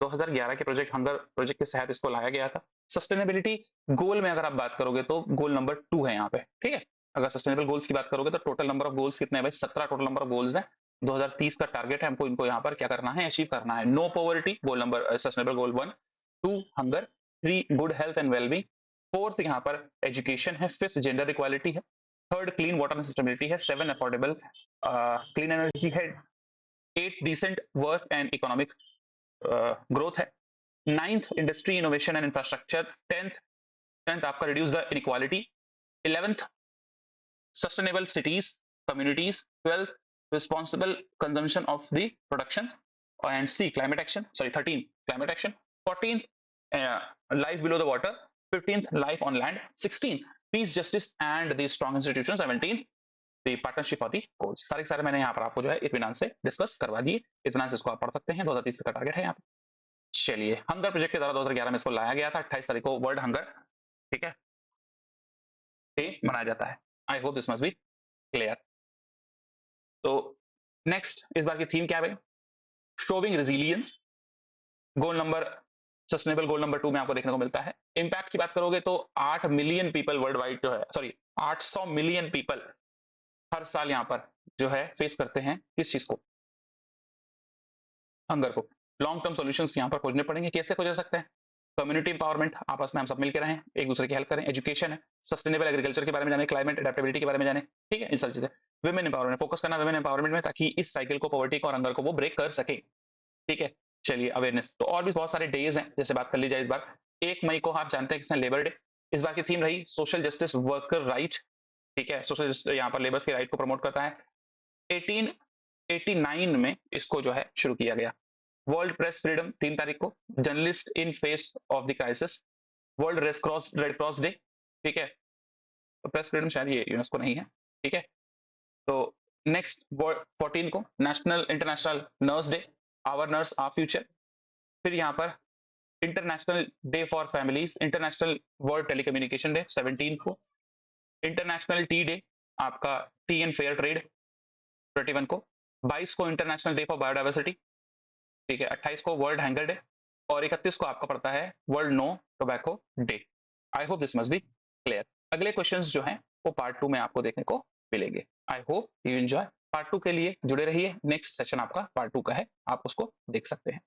2011 के प्रोजेक्ट हंगर प्रोजेक्ट के तहत इसको लाया गया था। सस्टेनेबिलिटी गोल में अगर आप बात करोगे तो गोल नंबर 2 है यहाँ पे। ठीक है, अगर सस्टेनेबल गोल्स की बात करोगे तो टोटल नंबर ऑफ गोल्स कितने हैं भाई? 17 टोटल नंबर ऑफ गोल्स है। 2030 का टारगेट है हमको, इनको यहाँ पर क्या करना है, अचीव करना है। No poverty goal number, sustainable goal 1, 2 hunger, 3 good health and wellbeing, 4th यहाँ पर एजुकेशन है, 5th जेंडर इक्वालिटी है, 3rd clean water and sustainability है, 7 अफोर्डेबल क्लीन एनर्जी है, 8 decent work and economic growth है, 9th industry innovation and infrastructure, 10th आपका reduce the inequality, 11th sustainable cities communities, 12th responsible consumption of the production, and C climate action, sorry 13 climate action, 14th life below the water, 15th life on land, 16th peace justice and the strong institutions, 17th the partnership for the goals। सारे सारे मैंने यहाँ पर आपको जो है इत्मीनान से डिस्कस करवा दिए। इत्मीनान से इसको आप पढ़ सकते हैं, 2030 का टारगेट है यहाँ पे। चलिए, हंगर प्रोजेक्ट के द्वारा 2011 में इसको लाया गया था। 28 तारीख को वर्ल्ड हंगर, ठीक है, डे मनाया जाता है। आई hope this must be clear. तो नेक्स्ट इस बार की थीम क्या है भाई? Showing resilience. गोल नंबर, सस्टेनेबल गोल नंबर 2 में आपको देखने को मिलता है। इंपैक्ट की बात करोगे तो 8 मिलियन पीपल वर्ल्ड वाइड जो है, सॉरी 800 मिलियन पीपल हर साल यहाँ पर जो है फेस करते हैं किस चीज को? हंगर को। लॉन्ग टर्म सॉल्यूशंस यहाँ पर खोजने पड़ेंगे। कैसे खोज सकते हैं? कम्युनिटी एम्पावरमेंट, आपस में हम सब मिलकर रहें, एक दूसरे की हेल्प करें। एजुकेशन है, सस्टेनेबल एग्रीकल्चर के बारे में जाने, क्लाइमेट एडेप्टेबिलिटी के बारे में जाने, ठीक है, ये सारी चीजें। वुमेन एम्पावरमेंट, फोकस करना वुमेन एम्पावरमेंट में, ताकि इस साइकिल को, पॉवर्टी को और हंगर को वो ब्रेक कर सके, ठीक है। चलिए, अवेयरनेस तो और भी बहुत सारे डेज हैं, जैसे बात कर ली जाए इस बार 1 मई को आप जानते हैं किसने लेबर डे। इस बार की थीम रही सोशल जस्टिस वर्कर राइट, ठीक है, सोशल जस्टिस यहाँ पर लेबर्स के राइट को प्रमोट करता है। 1889 में इसको जो है शुरू किया गया। वर्ल्ड प्रेस फ्रीडम 3 तारीख को, journalist in face of the crisis, world red cross day, ठीक है। तो प्रेस फ्रीडम शायद ये यूनेस्को नहीं है, ठीक है। तो नेक्स्ट 14 को national international nurse day, our nurse our future. फिर यहाँ पर international day for families, international world telecommunication day 17 को, इंटरनेशनल टी डे, आपका टी एंड फेयर ट्रेड 21 को, 22 को इंटरनेशनल डे फॉर बायोडाइवर्सिटी, ठीक है, 28 को वर्ल्ड हैंगर डे, और 31 को आपका पड़ता है world no tobacco day. I hope this must be clear. अगले क्वेश्चंस जो हैं वो पार्ट 2 में आपको देखने को मिलेंगे। I hope you enjoy. Part 2 के लिए जुड़े रहिए, नेक्स्ट सेशन आपका पार्ट 2 का है, आप उसको देख सकते हैं।